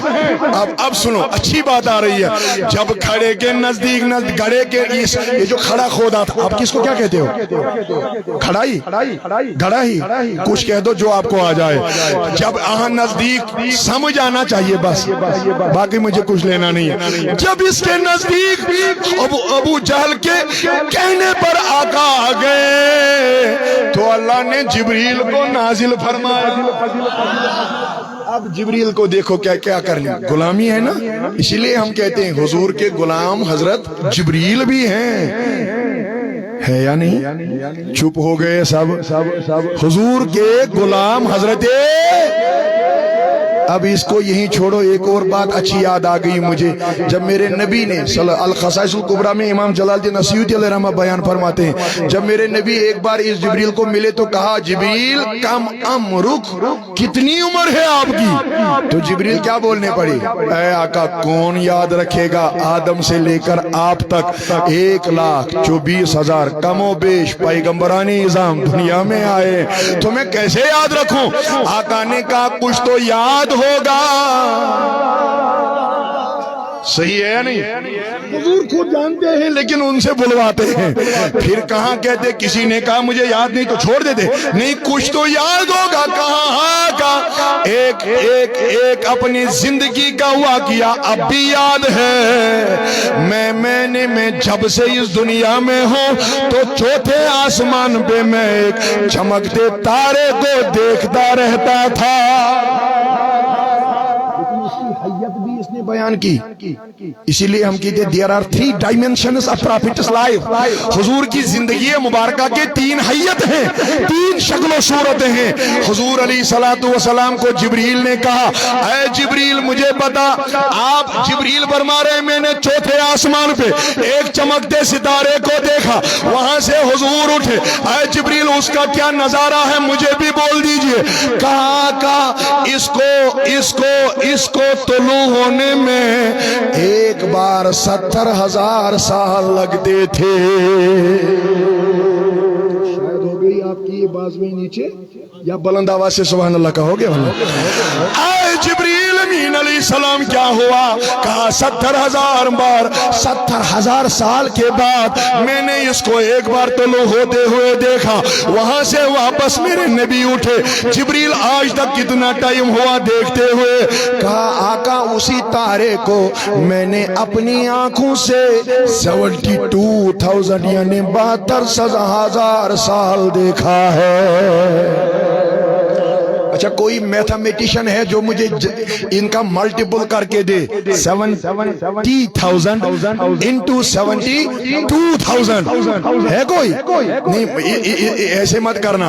اب سنو اچھی بات آ رہی ہے، جب کھڑے کے نزدیک گڑھے کے یہ جو کھڑا کھودا تھا، آپ کس کو کیا کہتے ہو؟ کھڑائی، گڑھا ہی، کچھ کہہ دو جو آپ کو آ جائے۔ جب نزدیک سمجھ آنا چاہیے بس، باقی مجھے کچھ لینا نہیں ہے۔ جب اس کے نزدیک ابو جہل کے کہنے پر آقا آ گئے تو اللہ نے جبریل کو نازل فرمایا۔ اب جبریل کو دیکھو کیا کیا کرنے، غلامی ہے نا، اسی لیے ہم کہتے ہیں حضور کے غلام حضرت جبریل بھی ہیں، ہے یا نہیں؟ چپ ہو گئے سب۔ حضور کے غلام حضرت، اب اس کو یہیں چھوڑو، ایک اور بات اچھی یاد آ گئی مجھے، جب میرے نبی نے الخصائص الکبریٰ میں امام جلال الدین السیوطی علیہ رحمہ بیان فرماتے ہیں، جب میرے نبی ایک بار اس جبریل کو ملے تو کہا جبریل کم عمرک، کتنی عمر ہے آپ کی؟ تو جبریل کیا بولنے پڑے؟ اے آقا کون یاد رکھے گا، آدم سے لے کر آپ تک 1,24,000 کم و بیش پیغمبرانی نظام دنیا میں آئے، تو میں کیسے یاد رکھوں؟ آقا نے کہا کچھ تو یاد ہوگا۔ صحیح ہے یا نہیں؟ حضور خود جانتے ہیں لیکن ان سے بلواتے ہیں، پھر کہاں کہتے کسی نے کہا مجھے یاد نہیں تو چھوڑ دیتے، نہیں کچھ تو یاد ہوگا۔ کہاں کا ایک اپنی زندگی کا واقعہ اب بھی یاد ہے، میں جب سے اس دنیا میں ہوں تو چوتھے آسمان پہ میں ایک چمکتے تارے کو دیکھتا رہتا تھا۔ حیت بھی اس نے بیان کی، اسی لیے ہم کہتے ہیں there are 3 dimensions of prophet's life۔ حضور کی زندگی مبارکہ کے 3 حیت ہیں، 3 شکل و صورتیں ہیں۔ حضور علیہ السلام کو جبریل نے کہا اے جبریل مجھے بتا، آپ جبریل فرما رہے ہیں میں نے چوتھے آسمان پہ ایک چمکتے ستارے کو دیکھا، وہاں سے حضور اٹھے، اے جبریل اس کا کیا نظارہ ہے مجھے بھی بول دیجئے۔ کہا اس کو طلوع ہونے میں ایک بار 70,000 سال لگتے تھے۔ شاید ہو گئی آپ کی یہ بازویں نیچے، یا بلند آواز سے سبحان اللہ کہو گے؟ اے جبریل امین علیہ السلام کیا ہوا؟ کہا 70,000 بار، 70,000 سال کے بعد میں نے اس کو ایک بار طلوع ہوتے ہوئے دیکھا، وہاں سے واپس میرے نبی اٹھے، جبریل آج تک کتنا ٹائم ہوا دیکھتے ہوئے؟ کہا آقا اسی تارے کو میں نے اپنی آنکھوں سے 72,000 یعنی 72,000 سال دیکھا ہے۔ اچھا کوئی میتھمیٹیشن ہے جو مجھے ان کا ملٹیپل کر کے دے؟ 70,000 انٹو 72,000 ہے کوئی؟ نہیں ایسے مت کرنا۔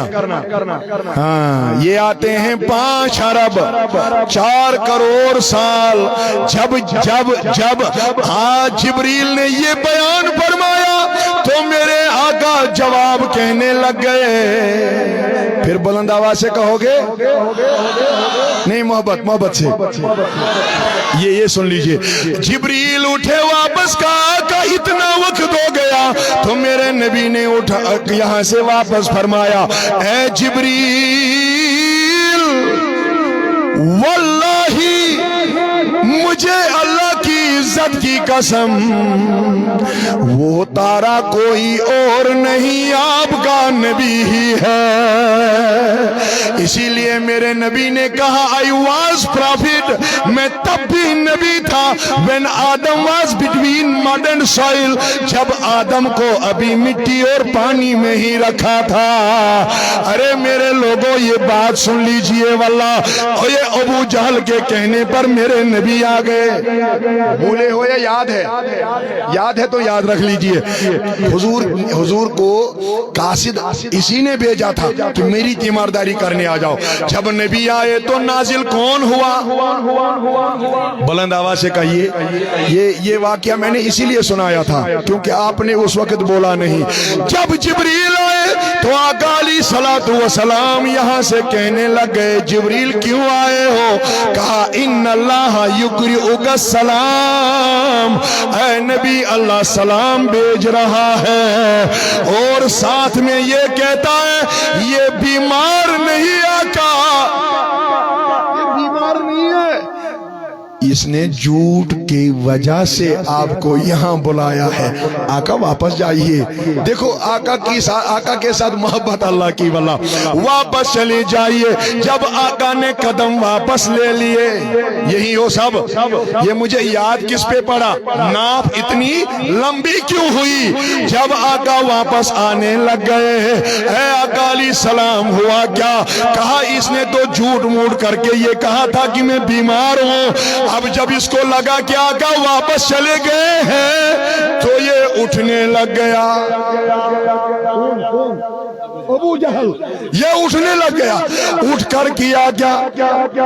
ہاں یہ آتے ہیں 5 ارب 4 کروڑ سال۔ جب جبریل نے یہ بیان فرمایا تو میرے آقا جواب کہنے لگ گئے، پھر بلند آواز سے کہو گے؟ نہیں محبت سے یہ سن لیجئے۔ جبریل اٹھے واپس، کہا کہ اتنا وقت ہو گیا، تو میرے نبی نے اٹھا یہاں سے واپس فرمایا اے جبریل واللہ مجھے اللہ کی عزت کی قسم وہ تارا کوئی اور نہیں آپ کا نبی ہی ہے۔ اسی لیے میرے نبی نے کہا I was prophet، میں تب بھی نبی تھا when Adam was between mud and soil، جب آدم کو ابھی مٹی اور پانی میں ہی رکھا تھا۔ ارے میرے لوگوں یہ بات سن لیجئے، واللہ اور یہ ابو جہل کے کہنے پر میرے نبی آ گئے۔ بھولے ہو یا یاد ہے؟ یاد ہے تو یاد رکھ لیجئے۔ حضور کو قاصد اسی نے بھیجا تھا کہ میری تیمارداری کرنے آ جاؤ۔ جب نبی آئے تو نازل کون ہوا؟ بلند آواز سے کہیے۔ یہ واقعہ میں نے اسی لیے سنایا تھا کیونکہ آپ نے اس وقت بولا نہیں۔ جب جبریل آئے تو آقا علیہ الصلوۃ والسلام یہاں سے کہنے لگ گئے جبریل کیوں آئے ہو؟ کہا ان اللہ یقرئک السلام، اے نبی اللہ سلام بھیج رہا ہے، اور ساتھ میں یہ کہتا ہے یہ بیمار نہیں آقا، یہ بیمار نہیں ہے، اس نے جھوٹ کی وجہ سے آپ کو یہاں بلایا ہے۔ آقا واپس جائیے، دیکھو آقا کے ساتھ محبت اللہ کی، واللہ واپس چلے جائیے۔ جب آقا نے قدم واپس لے لیے، یہی ہو سب، یہ مجھے یاد کس پہ پڑا؟ ناپ اتنی لمبی کیوں ہوئی؟ جب آقا واپس آنے لگ گئے، اے آقا علیہ السلام ہوا کیا؟ کہا اس نے تو جھوٹ موٹ کر کے یہ کہا تھا کہ میں بیمار ہوں، اب جب اس کو لگا کہ آقا واپس چلے گئے ہیں تو یہ اٹھنے لگ گیا. ابو جہل یہ اٹھنے لگ گیا. اٹھ کر کیا کیا؟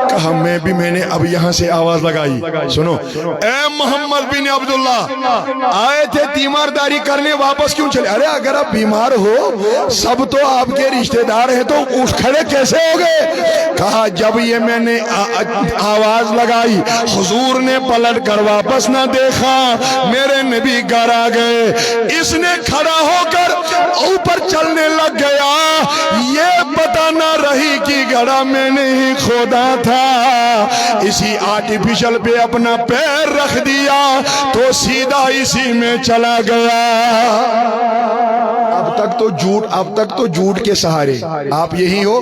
کہا میں نے اب یہاں سے آواز لگائی, سنو اے محمد بن عبداللہ, آئے تھے تیمارداری کرنے, واپس کیوں چلے؟ ارے اگر آپ بیمار ہو, سب تو آپ کے رشتہ دار ہیں, تو اٹھ کھڑے کیسے ہو گئے؟ کہا جب یہ میں نے آواز لگائی, حضور نے پلٹ کر واپس نہ دیکھا, میرے نبی گھر آ گئے. اس نے کھڑا ہو کر اوپر چلنے لگ گیا. یہ پتہ نہ رہی کہ گڑھا میں نے ہی کھودا تھا. اسی آرٹیفیشل پہ اپنا پیر رکھ دیا تو سیدھا اسی میں چلا گیا. اب تک تو جھوٹ کے سہارے آپ یہی ہو.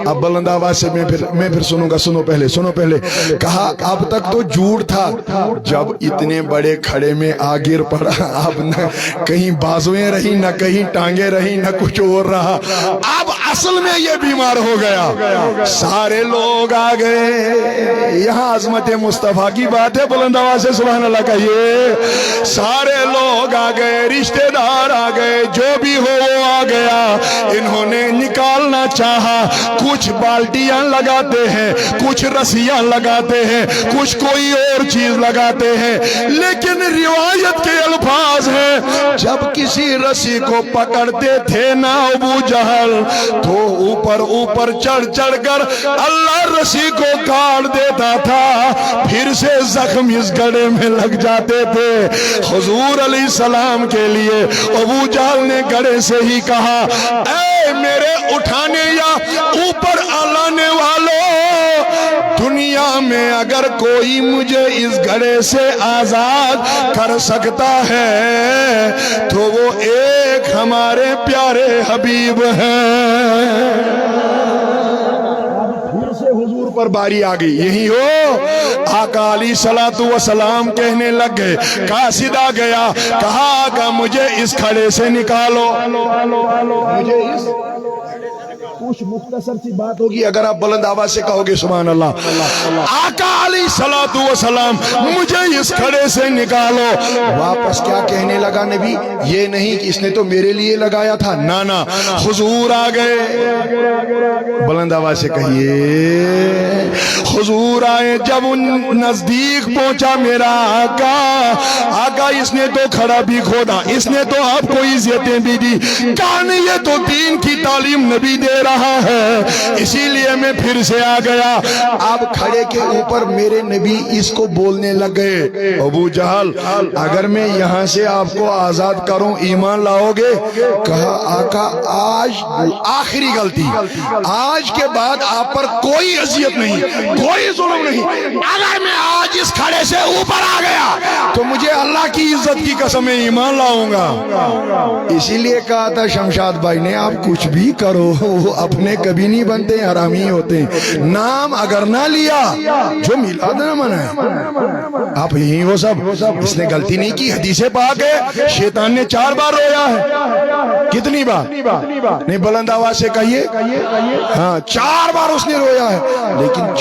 اب بلند آواز سے میں پھر سنوں گا. سنو پہلے. کہا اب تک تو جھوٹ تھا, جب اتنے بڑے کھڑے میں آ گر پڑا, اب نہ کہیں بازویں رہی, نہ کہیں ٹانگیں رہی, نہ کچھ اور رہا. اب اصل میں یہ بیمار ہو گیا. سارے لوگ آ گئے. یہاں عظمت مصطفیٰ کی بات ہے, بلند آواز سے سبحان اللہ کہیے. سارے لوگ آ گئے, رشتہ دار آ گئے, جو بھی ہو وہ آ گیا. انہوں نے نکالنا چاہا, کچھ بالٹیاں لگاتے ہیں, کچھ رسیاں لگاتے ہیں, کچھ کوئی اور چیز لگاتے ہیں, لیکن روایت کے الفاظ ہیں جب کسی رسی کو پکڑتے تھے نا ابو جہل, تو اوپر چڑھ کر اللہ رسی کو کاٹ دیتا تھا, پھر سے زخم اس گڑھے میں لگ جاتے تھے. حضور علیہ السلام کے لیے ابو جہل نے گڑھے سے ہی کہا, اے میرے اٹھانے یا اوپر لانے والوں, دنیا میں اگر کوئی مجھے اس گڑھے سے آزاد کر سکتا ہے تو وہ ایک ہمارے پیارے حبیب ہیں. پھر سے حضور پر باری آ گئی. یہی ہو آقا علیہ الصلوۃ والسلام کہنے لگ گئے. قاصد آ گیا, کہا آقا مجھے اس کھڑے سے نکالو. مجھے اس کچھ مختصر سی بات ہوگی اگر آپ بلند آواز سے کہو گے سبحان اللہ. آقا علیہ الصلوۃ والسلام مجھے اس کھڑے سے نکالو. واپس کیا کہنے لگا نبی؟ یہ نہیں کہ اس نے تو میرے لیے لگایا تھا, نانا حضور آ گئے. بلند آواز سے کہیے, حضور آئے. جب ان نزدیک پہنچا میرا آقا اس نے تو کھڑا بھی کھودا, اس نے تو آپ کو عزتیں بھی دی. کہا نہیں, یہ تو دین کی تعلیم نبی دے رہا ہے, اسی لیے میں پھر سے آ گیا. اب کھڑے کے اوپر میرے نبی اس کو بولنے لگ گئے, ابو جہل اگر میں یہاں سے آپ کو آزاد کروں ایمان لاؤ گے؟ کہا آقا آج آخری غلطی, آج کے بعد آپ پر کوئی اذیت نہیں, کوئی ظلم نہیں. اگر میں آج اس کھڑے سے اوپر آ گیا تو مجھے اللہ کی عزت کی قسم ایمان لاؤں گا. اسی لیے کہا تھا شمشاد بھائی نے, آپ کچھ بھی کرو وہ اپنے کبھی نہیں بنتے, حرامی ہوتے ہیں. نام اگر نہ لیا, جو میلاد نہ منائے, آپ یہی ہو سب. اس نے غلطی نہیں کی, حدیث پاک ہے شیطان نے 4 بار رویا ہے. کتنی بار؟ نہیں بلند آواز سے کہیے. ہاں 4 بار اس نے رویا ہے, لیکن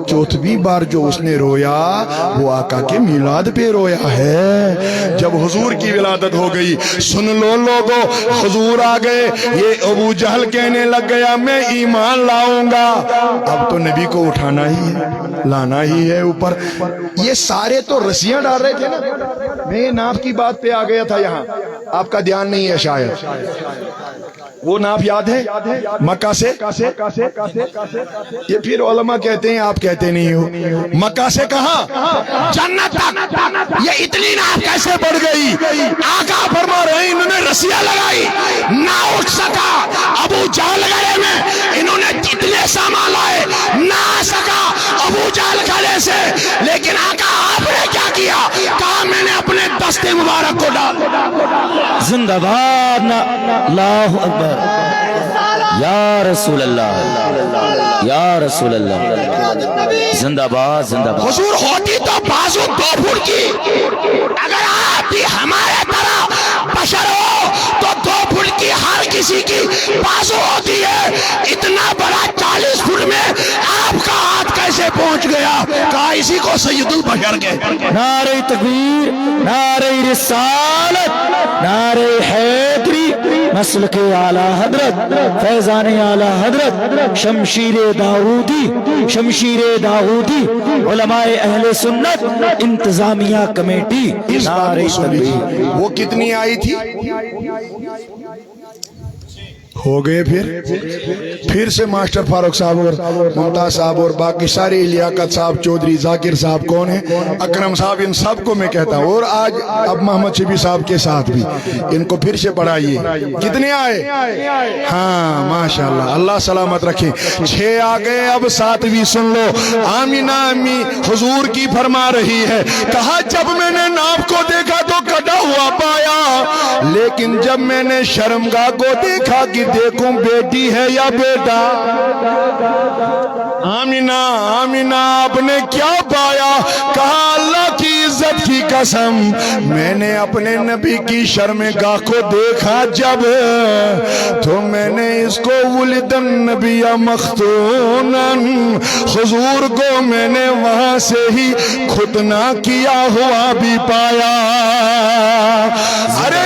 چوتھویں بار جو اس نے رویا وہ آقا کے میلاد پہ رویا ہے, جب حضور کی ولادت ہو گئی. سن لو لوگو, حضور آ گئے. یہ ابو جہل کہنے لگ گیا میں ایمان لاؤں گا. اب تو نبی کو اٹھانا ہی ہے, لانا ہی ہے اوپر. یہ سارے تو رسیاں ڈال رہے تھے نا. میں ناف کی بات پہ آ گیا تھا, یہاں آپ کا دھیان نہیں ہے شاید. وہ ناف یاد ہے مکہ سے, یہ پھر علماء کہتے ہیں آپ کہتے نہیں ہو. مکہ سے کہاں جنت تک یہ اتنی ناف کیسے بڑھ گئی؟ آقا فرما رہے ہیں انہوں نے رسیاں لگائی, نہ اٹھ سکا. ابو جہل گڑھے میں انہوں نے اتنے سامان لائے, نہ آ سکا ابو جہل گڑھے سے. لیکن آقا آپ نے کیا کیا؟ کہا میں نے اپنے دست مبارک کو ڈال. زندہ باد, اللہ اکبر, یا رسول اللہ, یا رسول اللہ, زندہ باد, زندہ باد. حضور ہوتی تو بازو 2 فٹ کی, اگر آپ بھی ہمارے طرح بشر ہو تو 2 فٹ کی ہر کسی کی بازو ہوتی ہے. اتنا بڑا 40 فٹ میں آپ کا ہاتھ کیسے سے پہنچ گیا، کہا اسی کو سید البشر کہتے ہیں۔ نعرہ تکبیر، نعرہ رسالت، نعرہ حیدری، مسلک اعلی حضرت فیضان اعلی حضرت شمشیر داؤدی، شمشیر داؤدی، علماء اہل سنت، انتظامیہ کمیٹی۔ اس بات نعرہ کو سنیے، تکبیر۔ وہ کتنی آئی تھی؟ ہو گئے پھر سے ماسٹر فاروق صاحب اور ممتاز صاحب اور باقی سارے لیاقت صاحب، چودھری ذاکر صاحب، کون ہیں، اکرم صاحب، ان سب کو میں کہتا ہوں، اور آج اب محمد شبی صاحب کے ساتھ بھی ان کو پھر سے پڑھائیے۔ کتنے آئے؟ ہاں ماشاءاللہ، اللہ سلامت رکھیں۔ 6 آ گئے، اب 7ویں سن لو۔ آمینہ امی حضور کی فرما رہی ہے، کہا جب میں نے ناپ کو دیکھا تو کٹا ہوا پایا، لیکن جب میں نے شرمگاہ کو دیکھا کہ دیکھوں بیٹی ہے یا بیٹا۔ آمینہ آمینہ آپ نے کیا پایا؟ کہا اللہ کی عزت کی قسم، میں نے اپنے نبی کی شرمگاہ کو دیکھا جب، تو میں نے اس کو ولد النبی مختونا، حضور کو میں نے وہاں سے ہی ختنہ کیا ہوا بھی پایا۔ ارے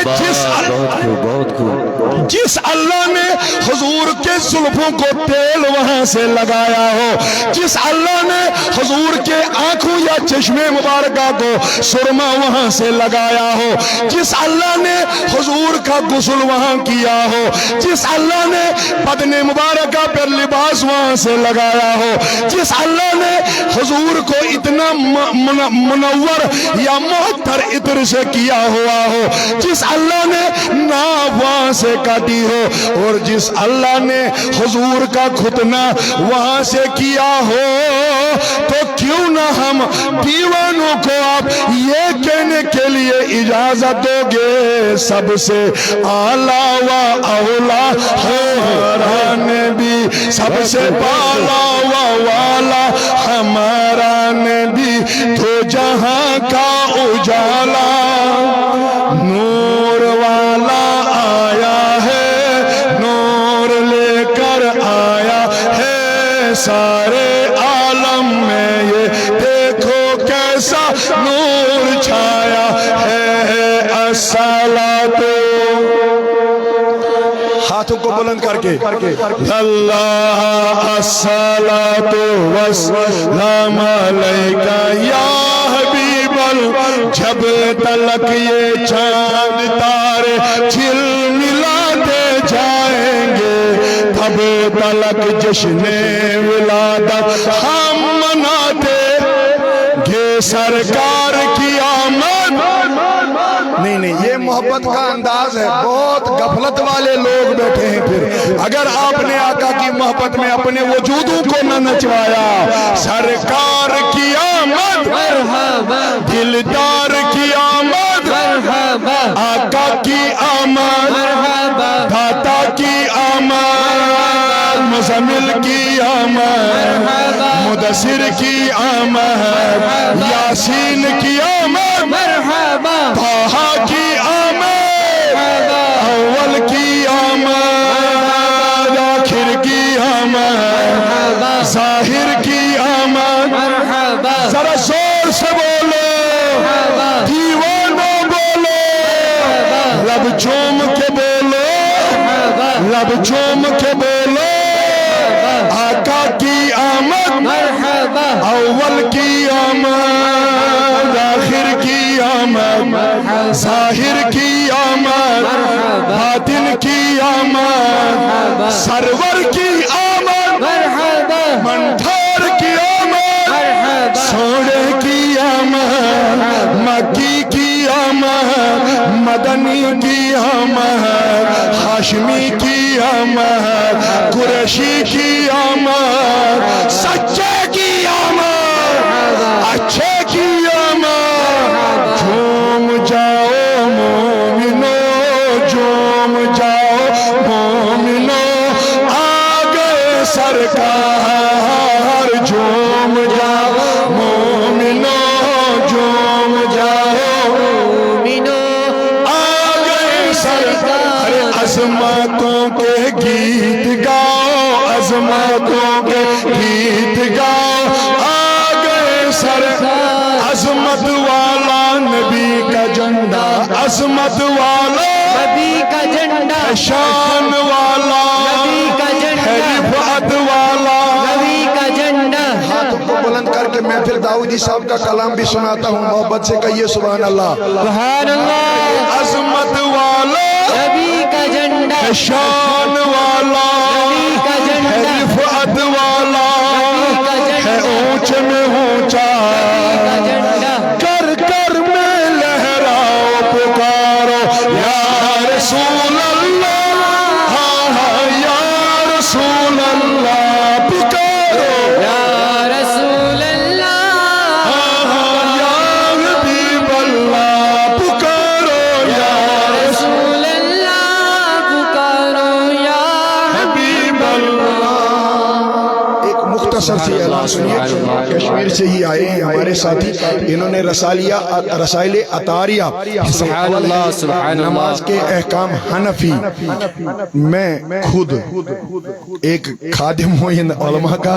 جس اللہ نے حضور کے زلفوں کو تیل وہاں سے لگایا ہو، جس اللہ نے حضور کے آنکھوں یا چشمے مبارکہ کو سرما وہاں سے لگایا ہو، جس اللہ نے حضور کا غسل وہاں کیا ہو، جس اللہ نے بدن مبارکہ پر لباس وہاں سے لگایا ہو، جس اللہ نے حضور کو اتنا منور یا معطر عطر سے کیا ہوا ہو، جس اللہ نے ناف وہاں سے کاٹی ہو، اور جس اللہ نے حضور کا ختنہ وہاں سے کیا ہو، تو کیوں نہ ہم دیوانوں کو آپ یہ کہنے کے لیے اجازت دو گے، سب سے اعلیٰ و اولا ہمارا نبی، سب سے بالا و والا ہمارا نبی، تو جہاں کا اجالا نور والا آیا ہے، نور لے کر آیا ہے سارے عالم میں، یہ دیکھو کیسا نور چھایا ہے۔ الصلاۃ، ہاتھوں کو بلند کر کے اللہ، الصلاۃ والسلام علیکہ یا حبیب اللہ، جب تلک یہ چاند تارے جھلملاتے جائیں گے، تب تلک جشن ولادت ہم مناتے گے، سرکار کی آمد۔ نہیں، یہ محبت کا انداز ہے، بہت غفلت والے لوگ بیٹھے ہیں۔ پھر اگر آپ نے آقا کی محبت میں اپنے وجودوں کو نہ نچوایا، سرکار کی آمد، دلدار کی آمد، آقا کی آمد، داتا کی آمد، مزمل کی آمد، مدثر کی آمد، یاسین کی آمد، طٰہٰ کی آمد، اول کی آمد، آخر کی آمد، ظاہر کی آمد۔ ذرا زور سے بولو، دیوانوں بولو، لب چوم کے بولو، لب چوم کے بولو، آقا کی آمد، اول کی آمد، آخر کی آمد، ظاہر کی آمد، باطن کی آمد، سرور کی آمد، منٹھار کی آمد، سوڑے کی آمد، مکی کی آمد، مدنی کی آمد، ہاشمی کی آمد، قریشی کی آمد، سچے کی آمد، اچھے کی آمد۔ جھوم جاؤ مومنو، جھوم جاؤ مومنو، آ گئے سرکار، جھوم جاؤ مومنو، جھوم جاؤ مومنو، آ گئے سرکار۔ عظمتوں کے گیت گاؤ، عظمتوں کے گیت گاؤ، عظمت والا نبی کا جھنڈا شان والا نبی کا جھنڈا رفعت والا. نبی کا جھنڈا. ہاتھوں کو بلند کر کے میں پھر داؤدی صاحب کا کلام بھی سناتا ہوں, محبت سے کہیے سبحان اللہ. سبحان اللہ. عظمت والا نبی کا جھنڈا شان والا نبی کا جھنڈا رفعت والا ہے اونچ میں اونچا کا جھنڈا. کر کر میں لہراؤ پکارو یا رسول اللہ, ہاں ہاں یا رسول اللہ پکارو یا رسول اللہ ہاں ہاں یا حبیب اللہ پکارو یا رسول اللہ پکارو یا حبیب اللہ. ایک مختصر سی اعلان سنیے, کشمیر سے ہی آئے ہیں ہمارے ساتھی, انہوں نے رسائل اطاریہ سبحان اللہ سبحان اللہ. نماز کے احکام حنفی. میں خود ایک خادم ہوں ان علماء کا,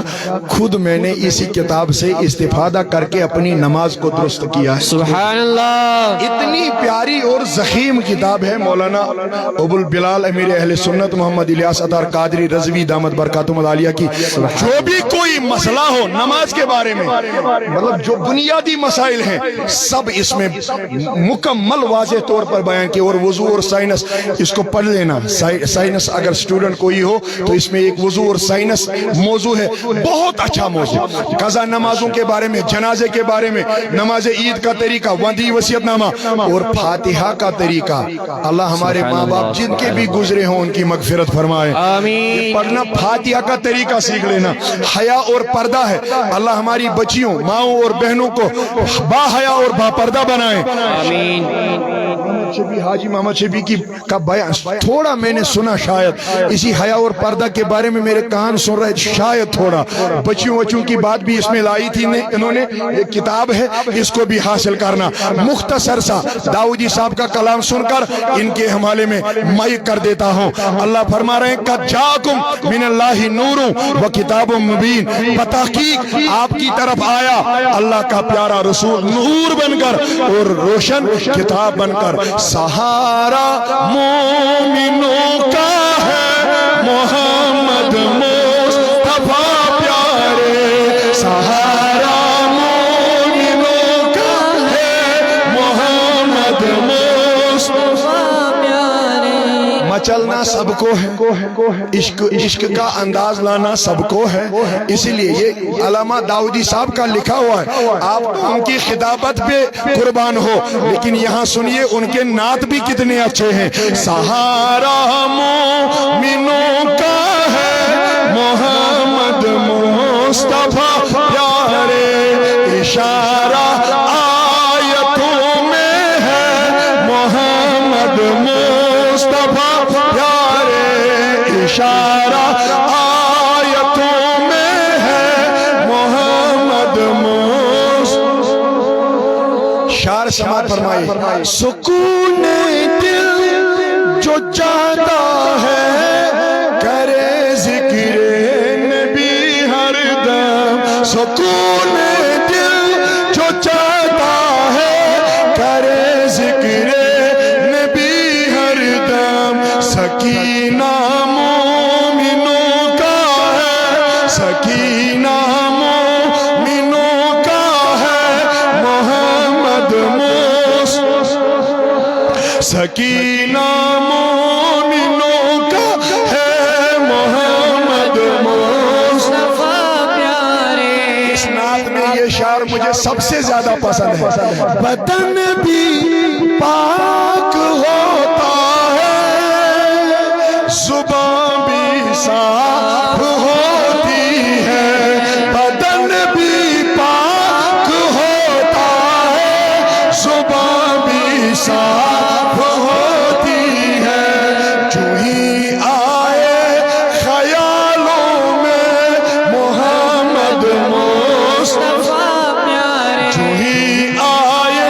خود میں نے اسی کتاب سے استفادہ کر کے اپنی نماز کو درست کیا ہے. سبحان اللہ. اتنی پیاری اور ضخیم کتاب ہے. مولانا ابو البلال امیر اہل سنت محمد الیاس اطہر قادری رضوی دامت برکاتہم العالیہ کی جو بھی کوئی مسئلہ ہو نماز کے بارے میں, مطلب جو بنیادی مسائل ہیں سب اس میں مکمل واضح طور پر بیان کیے. اور وضو اور سائنس اس کو پڑھ لینا, سائنس اگر اسٹوڈنٹ کوئی ہو تو اس میں ایک وضو اور سائنس موضوع ہے, بہت اچھا موضوع. قضا نمازوں کے بارے میں, جنازے کے بارے میں, نماز عید کا طریقہ, وندی وصیت نامہ اور فاتحہ کا طریقہ. اللہ ہمارے ماں باپ جن کے بھی گزرے ہوں ان کی مغفرت فرمائے. آمین. پڑھنا فاتحہ کا طریقہ سیکھ لینا. حیا اور پردہ ہے, اللہ ہماری بچیوں ماؤں اور بہنوں کو با حیا اور با پردہ بنائے. آمین. حاجی محمد شبی کی کا بیان تھوڑا میں نے سنا, شاید اسی حیا اور پردہ کے بارے میں میرے کان سن رہے, شاید تھوڑا بچیوں کی بات بھی اس میں لائی تھی انہوں نے. ایک کتاب ہے, اس کو بھی حاصل کرنا. مختصر سا داؤدی صاحب کا کلام سن کر ان کے حوالے میں مائک کر دیتا ہوں. اللہ فرما رہے ہیں قد جاءکم من اللہ نور و کتاب مبین, بتحقیق آپ کی طرف آیا اللہ کا پیارا رسول نور بن کر اور روشن کتاب بن کر. سہارا مومنوں کا ہے محمد مصطفیٰ پیارے, سہارا مومنوں کا ہے محمد مصطفیٰ پیارے. مچلنا سب کو ہے, عشق کا انداز لانا سب کو ہے. اسی لیے یہ علامہ داؤدی صاحب کا لکھا ہوا ہے, آپ تو ان کی خطابت پہ قربان ہو, لیکن یہاں سنیے ان کے نعت بھی کتنے اچھے ہیں. سہارا مومنوں کا ہے محمد مصطفیٰ پیارے, اشارہ آیتوں میں ہے محمد مصطفیٰ پیارے, اشارہ آیتوں میں ہے محمد مصطفیٰ. شعر سماعت فرمائے. سکون دل جو چاہتا ہے کرے ذکر نبی ہر دم, سکون دل جو چاہتا ہے کرے ذکر نبی ہر دم. سکینہ مومنوں کا ہے, سکینہ مومنوں کا ہے محمد سکینہ مومنوں کا ہے محمد مصطفیٰ پیارے. اس نعت میں یہ شعر مجھے سب سے زیادہ پسند ہے. بدن بھی پاک ہوتا ہے, زبان بھی صاف ہوتی ہے, بدن بھی پاک ہوتا ہے, زبان بھی صاف ہوتی ہے. جو ہی آئے خیالوں میں محمد مصطفیٰ پیارے, جو ہی آئے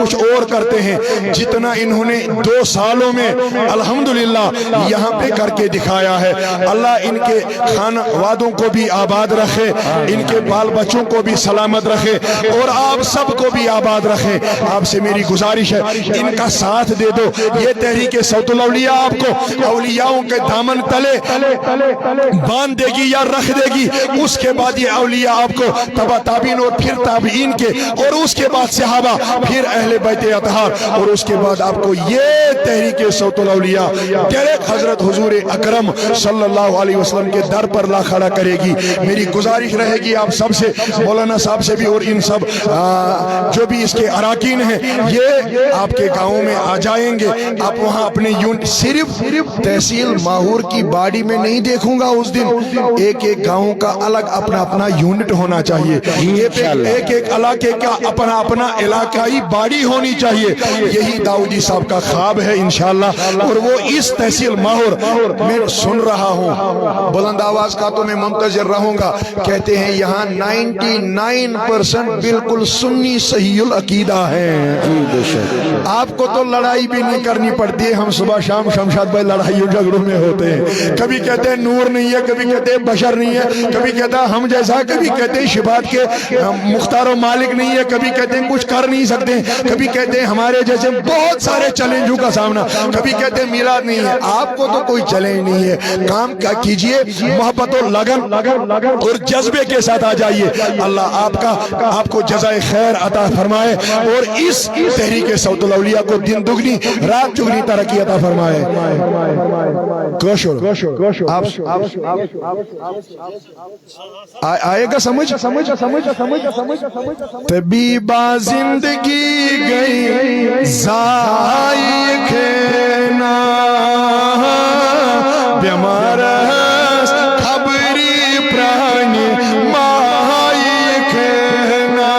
کچھ اور کرتے ہیں، جتنا انہوں نے 2 سالوں میں الحمدللہ یہاں پہ کر کے دکھایا ہے، اللہ ان کے خانوادوں کو بھی آباد رکھے، ان کے بال بچوں کو بھی سلامت رکھے، اور آپ سب کو بھی آباد رکھے۔ آپ سے میری گزارش ہے ان کا ساتھ دے دو، یہ تحریک صوت الاولیاء آپ کو اولیاؤں کے دامن تلے باندھ دے گی یا رکھ دے گی، اس کے بعد یہ اولیاء آپ کو تبا تابعین اور پھر تابعین کے، اور اس کے بعد صحابہ، پھر اہل بیت اطہار، اور اس کے بعد آپ کو یہ تحریک صوت الاولیاء ڈائریکٹ حضرت حضور اکرم صلی اللہ علیہ وسلم کے در پر لا کھڑا کرے گی۔ میری گزارش رہے گی آپ سب سے، مولانا صاحب سے بھی، اور ان سب جو بھی اس کے اراکین ہیں، یہ آپ کے گاؤں میں آ جائیں گے، آپ وہاں اپنے یونٹ، صرف تحصیل ماہور کی باڑی میں نہیں دیکھوں گا اس دن، ایک ایک گاؤں کا الگ اپنا اپنا یونٹ ہونا چاہیے، ایک ایک علاقے کا اپنا اپنا علاقائی باڑی ہونی چاہیے۔ یہی داؤدی صاحب کا خواب ہے انشاءاللہ، اور وہ اس تحصیل ماہور میں سن رہا ہوں، بلند آواز کا تو میں منتظر رہوں گا۔ کہتے ہیں یہاں 99% بالکل سنی صحیح العقیدہ ہیں، آپ کو تو لڑائی بھی نہیں کرنی پڑتی ہے، ہم صبح شام شمشاد بھائی لڑائیوں جھگڑوں میں ہوتے ہیں، کبھی کہتے ہیں نور نہیں ہے، کبھی کہتے ہیں بشر نہیں ہے، کبھی کہتا ہے ہم جیسا، کبھی کہتے ہیں شفاعت کے مختار و مالک نہیں ہے، کبھی کہتے ہیں کچھ کر نہیں سکتے، کبھی کہتے ہیں ہمارے جیسے بہت سارے چیلنجوں کا سامنا، کبھی کہتے ہیں میلاد نہیں ہے۔ آپ کو تو کوئی چیلنج نہیں ہے، کام کیا کیجئے، محبت و لگن اور جذبے کے ساتھ آ جائیے، اللہ آپ کو جزائے خیر عطا فرمائے، اور اس تحریک صوت الاولیاء کو دن دگنی رات چگنی ترقی عطا فرمائے۔ آئے گا سمجھ؟ طبیبہ زندگی گئی ضائع کھینا، بیمار خبری پرانی مائی کھینا،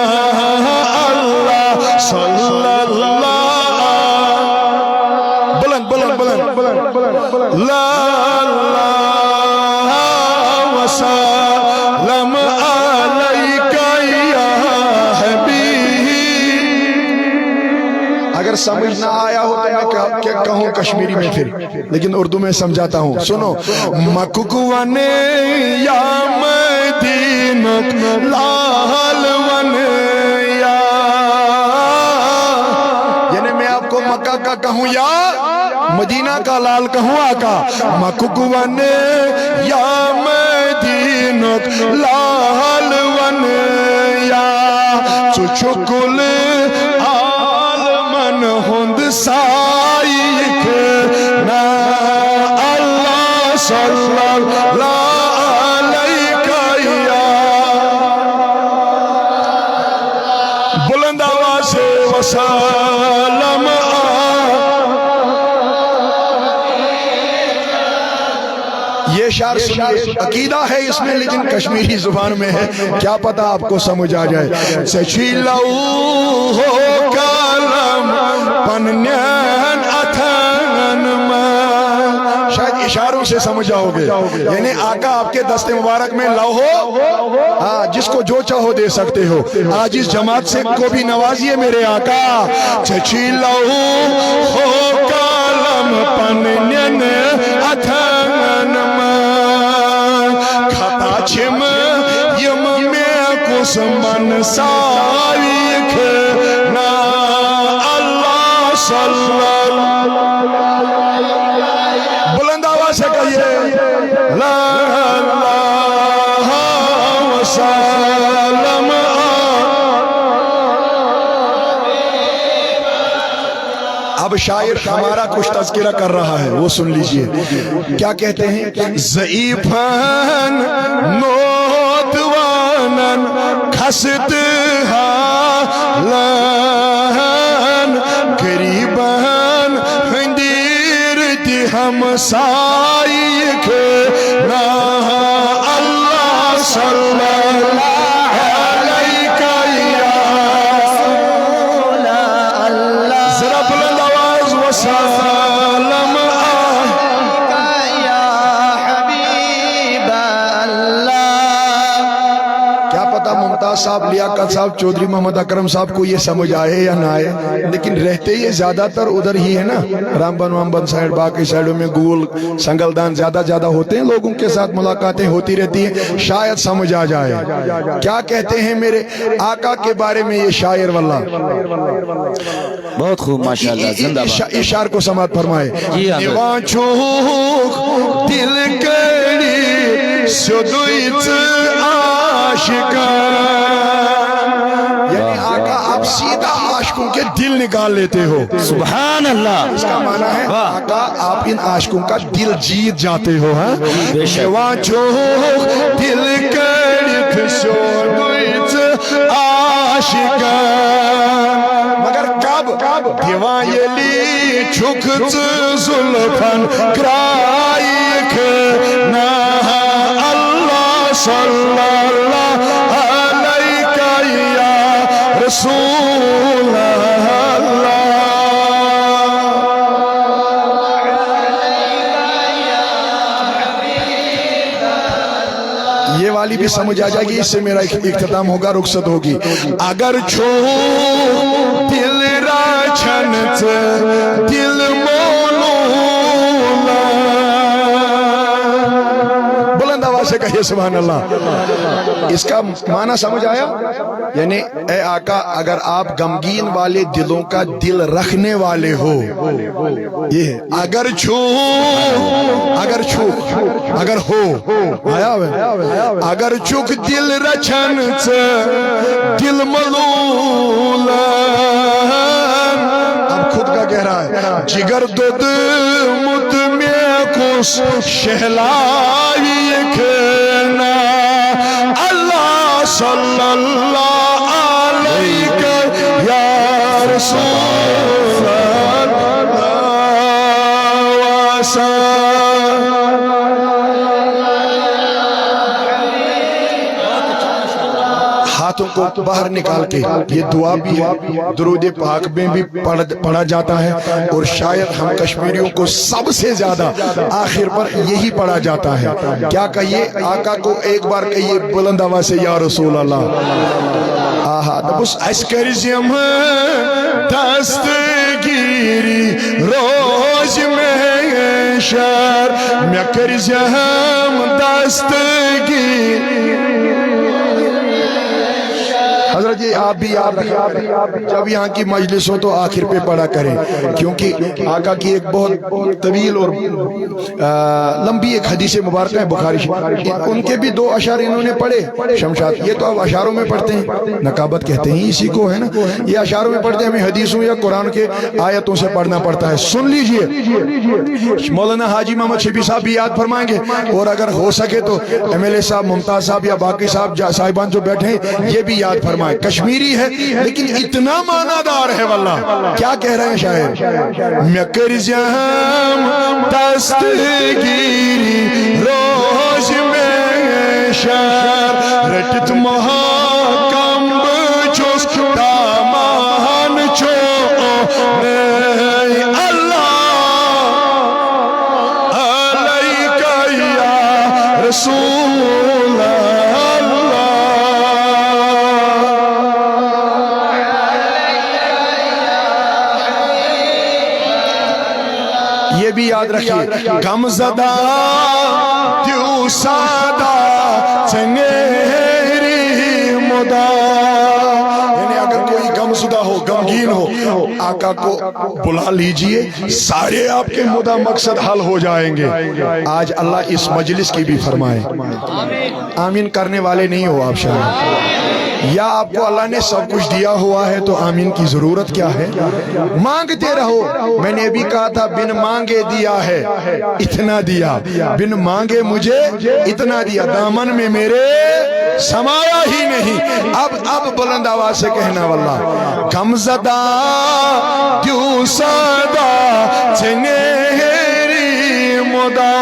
اللہ صلی اللہ بلند لا وسلم علیکہ یا حبیب۔ اگر سمجھ نہ آیا ہو تو میں کیا کہوں کشمیری میں پھر، لیکن اردو میں سمجھاتا ہوں، سنو۔ مکوکوان یا مدینت لال ون یا، یعنی میں آپ کو مکہ کا کہوں یا مدینہ کا لال کہوں آقا، مکوکوان یا مدینت لال ون یا، چچکل عالمن ہند سائک نا، اللہ صلی اللہ علیہ یا، بلند آواز سے وسلم۔ یہ شعر سنیے، عقیدہ ہے اس میں لیکن کشمیری زبان میں ہے، کیا پتہ آپ کو سمجھ آ جائے۔ سچیلو ہو کالم پنین اتھن میں، شاید اشاروں سے سمجھ جاؤ گے، یعنی آقا آپ کے دست مبارک میں لو ہو، جس کو جو چاہو دے سکتے ہو، آج اس جماعت سے کو بھی نوازیے میرے آقا۔ سچیلو ہو کالم پنین اتھن میں، خطا چھم یم میں کس من سائک نا، اللہ صلی اللہ، بلند آواز سے کہیے لا اللہ وسلم۔ اب شاعر ہمارا کچھ تذکرہ کر رہا ہے، وہ سن لیجئے کیا کہتے ہیں۔ ضعیفاً نوتواناً کھست حالان، قریباً ہندیر دی ہم سائک نا، اللہ صلی اللہ سلام یا حبیب اللہ۔ کیا پتہ ممتاز صاحب صاحب لیاقت صاحب چودھری محمد اکرم صاحب کو یہ سمجھ آئے یا نہ آئے، لیکن رہتے یہ زیادہ تر ادھر ہی ہے نا، رامبن وامبن سائڈ باقی سائڈوں میں گول سنگلدان زیادہ ہوتے ہیں، لوگوں کے ساتھ ملاقاتیں ہوتی رہتی ہیں، شاید سمجھ آ جائے کیا کہتے ہیں میرے آقا کے بارے میں یہ شاعر واللہ۔ بہت خوب ماشاءاللہ، زندہ باد۔ اشار کو سماعت فرمائے۔ جی حضرت۔ دیوان چوک دل کڑی سدویت عاشقان، یعنی آقا آپ سیدھا عاشقوں کے دل نکال لیتے ہو۔ سبحان اللہ۔ اس کا معنی ہے آقا آپ ان عاشقوں کا دل جیت جاتے ہو۔ دیوان چوک دل کڑی سدویت عاشقان، مگر کب دیوان یلی چھکت زلفن کرائک نا اللہ صلی اللہ علیہ یا رسول اللہ۔ یہ والی بھی سمجھ آ جائے گی، اس سے میرا اختتام ہوگا، رخصت ہوگی۔ اگر چھو دل راچھنت دل مولولا، بلند آواز سے کہیے سبحان اللہ۔ اس کا معنی سمجھ آیا؟ یعنی اے آقا اگر آپ غمگین والے دلوں کا دل رکھنے والے ہو، یہ اگر چھو اگر ہو آیا اگر چک دل رچھن دل ملولا، اب خود کا کہہ رہا ہے جگر دود مد میں کس شہلائی کھنا اللہ صلی اللہ علیہ یا رسول اللہ وسلم۔ ہاتھوں کو باہر نکال کے یہ دعا بھی ہے، درود پاک میں بھی پڑھا جاتا ہے، اور شاید ہم کشمیریوں کو سب سے زیادہ آخر پر یہی پڑھا جاتا ہے۔ کیا کہیے؟ آقا کو ایک بار کہیے بلند آواز سے یا رسول اللہ۔ آہا دبس اسکرزیم دستگیری روز میں شر میں کرزیم دستگیری۔ حضرت جی آپ بھی یاد رکھیں جب یہاں کی مجلس ہو تو آخر پہ پڑھا کریں، کیونکہ آقا کی ایک بہت طویل اور لمبی ایک حدیث مبارکہ ہے بخاری شریف، ان کے بھی 2 اشعار انہوں نے پڑھے شمشاد، یہ تو اب اشعاروں میں پڑھتے ہیں، نقابت کہتے ہیں اسی کو ہے نا، یہ اشعاروں میں پڑھتے ہیں، ہمیں حدیثوں یا قرآن کے آیتوں سے پڑھنا پڑتا ہے۔ سن لیجئے، مولانا حاجی محمد شفیع صاحب بھی یاد فرمائیں گے، اور اگر ہو سکے تو MLA صاحب ممتاز صاحب یا باقی صاحبان جو بیٹھے ہیں یہ بھی یاد فرمائیں۔ کشمیری ہے لیکن اتنا معنی دار ہے واللہ۔ کیا کہہ رہے ہیں شاعر؟ میں کرزیم دستگیری روز میں شر رٹت محکم بچوس دامان چو اللہ علیہ یا رسول اللہ۔ یہ بھی یاد رکھیے، غم زدہ دیو سادہ چنگیری مدا، یعنی اگر کوئی غم زدہ ہو، غمگین ہو، آقا کو بلا لیجئے، سارے آپ کے مدہ مقصد حل ہو جائیں گے۔ آج اللہ اس مجلس کی بھی فرمائے، آمین کرنے والے نہیں ہو آپ شاید، یا آپ کو اللہ نے سب کچھ دیا ہوا ہے تو آمین کی ضرورت کیا ہے؟ مانگتے رہو، میں نے بھی کہا تھا بن مانگے دیا ہے اتنا دیا، بن مانگے مجھے اتنا دیا، دامن میں میرے سمایا ہی نہیں۔ اب بلند آواز سے کہنا واللہ، غم زدہ دیو سادہ چنگیری مدا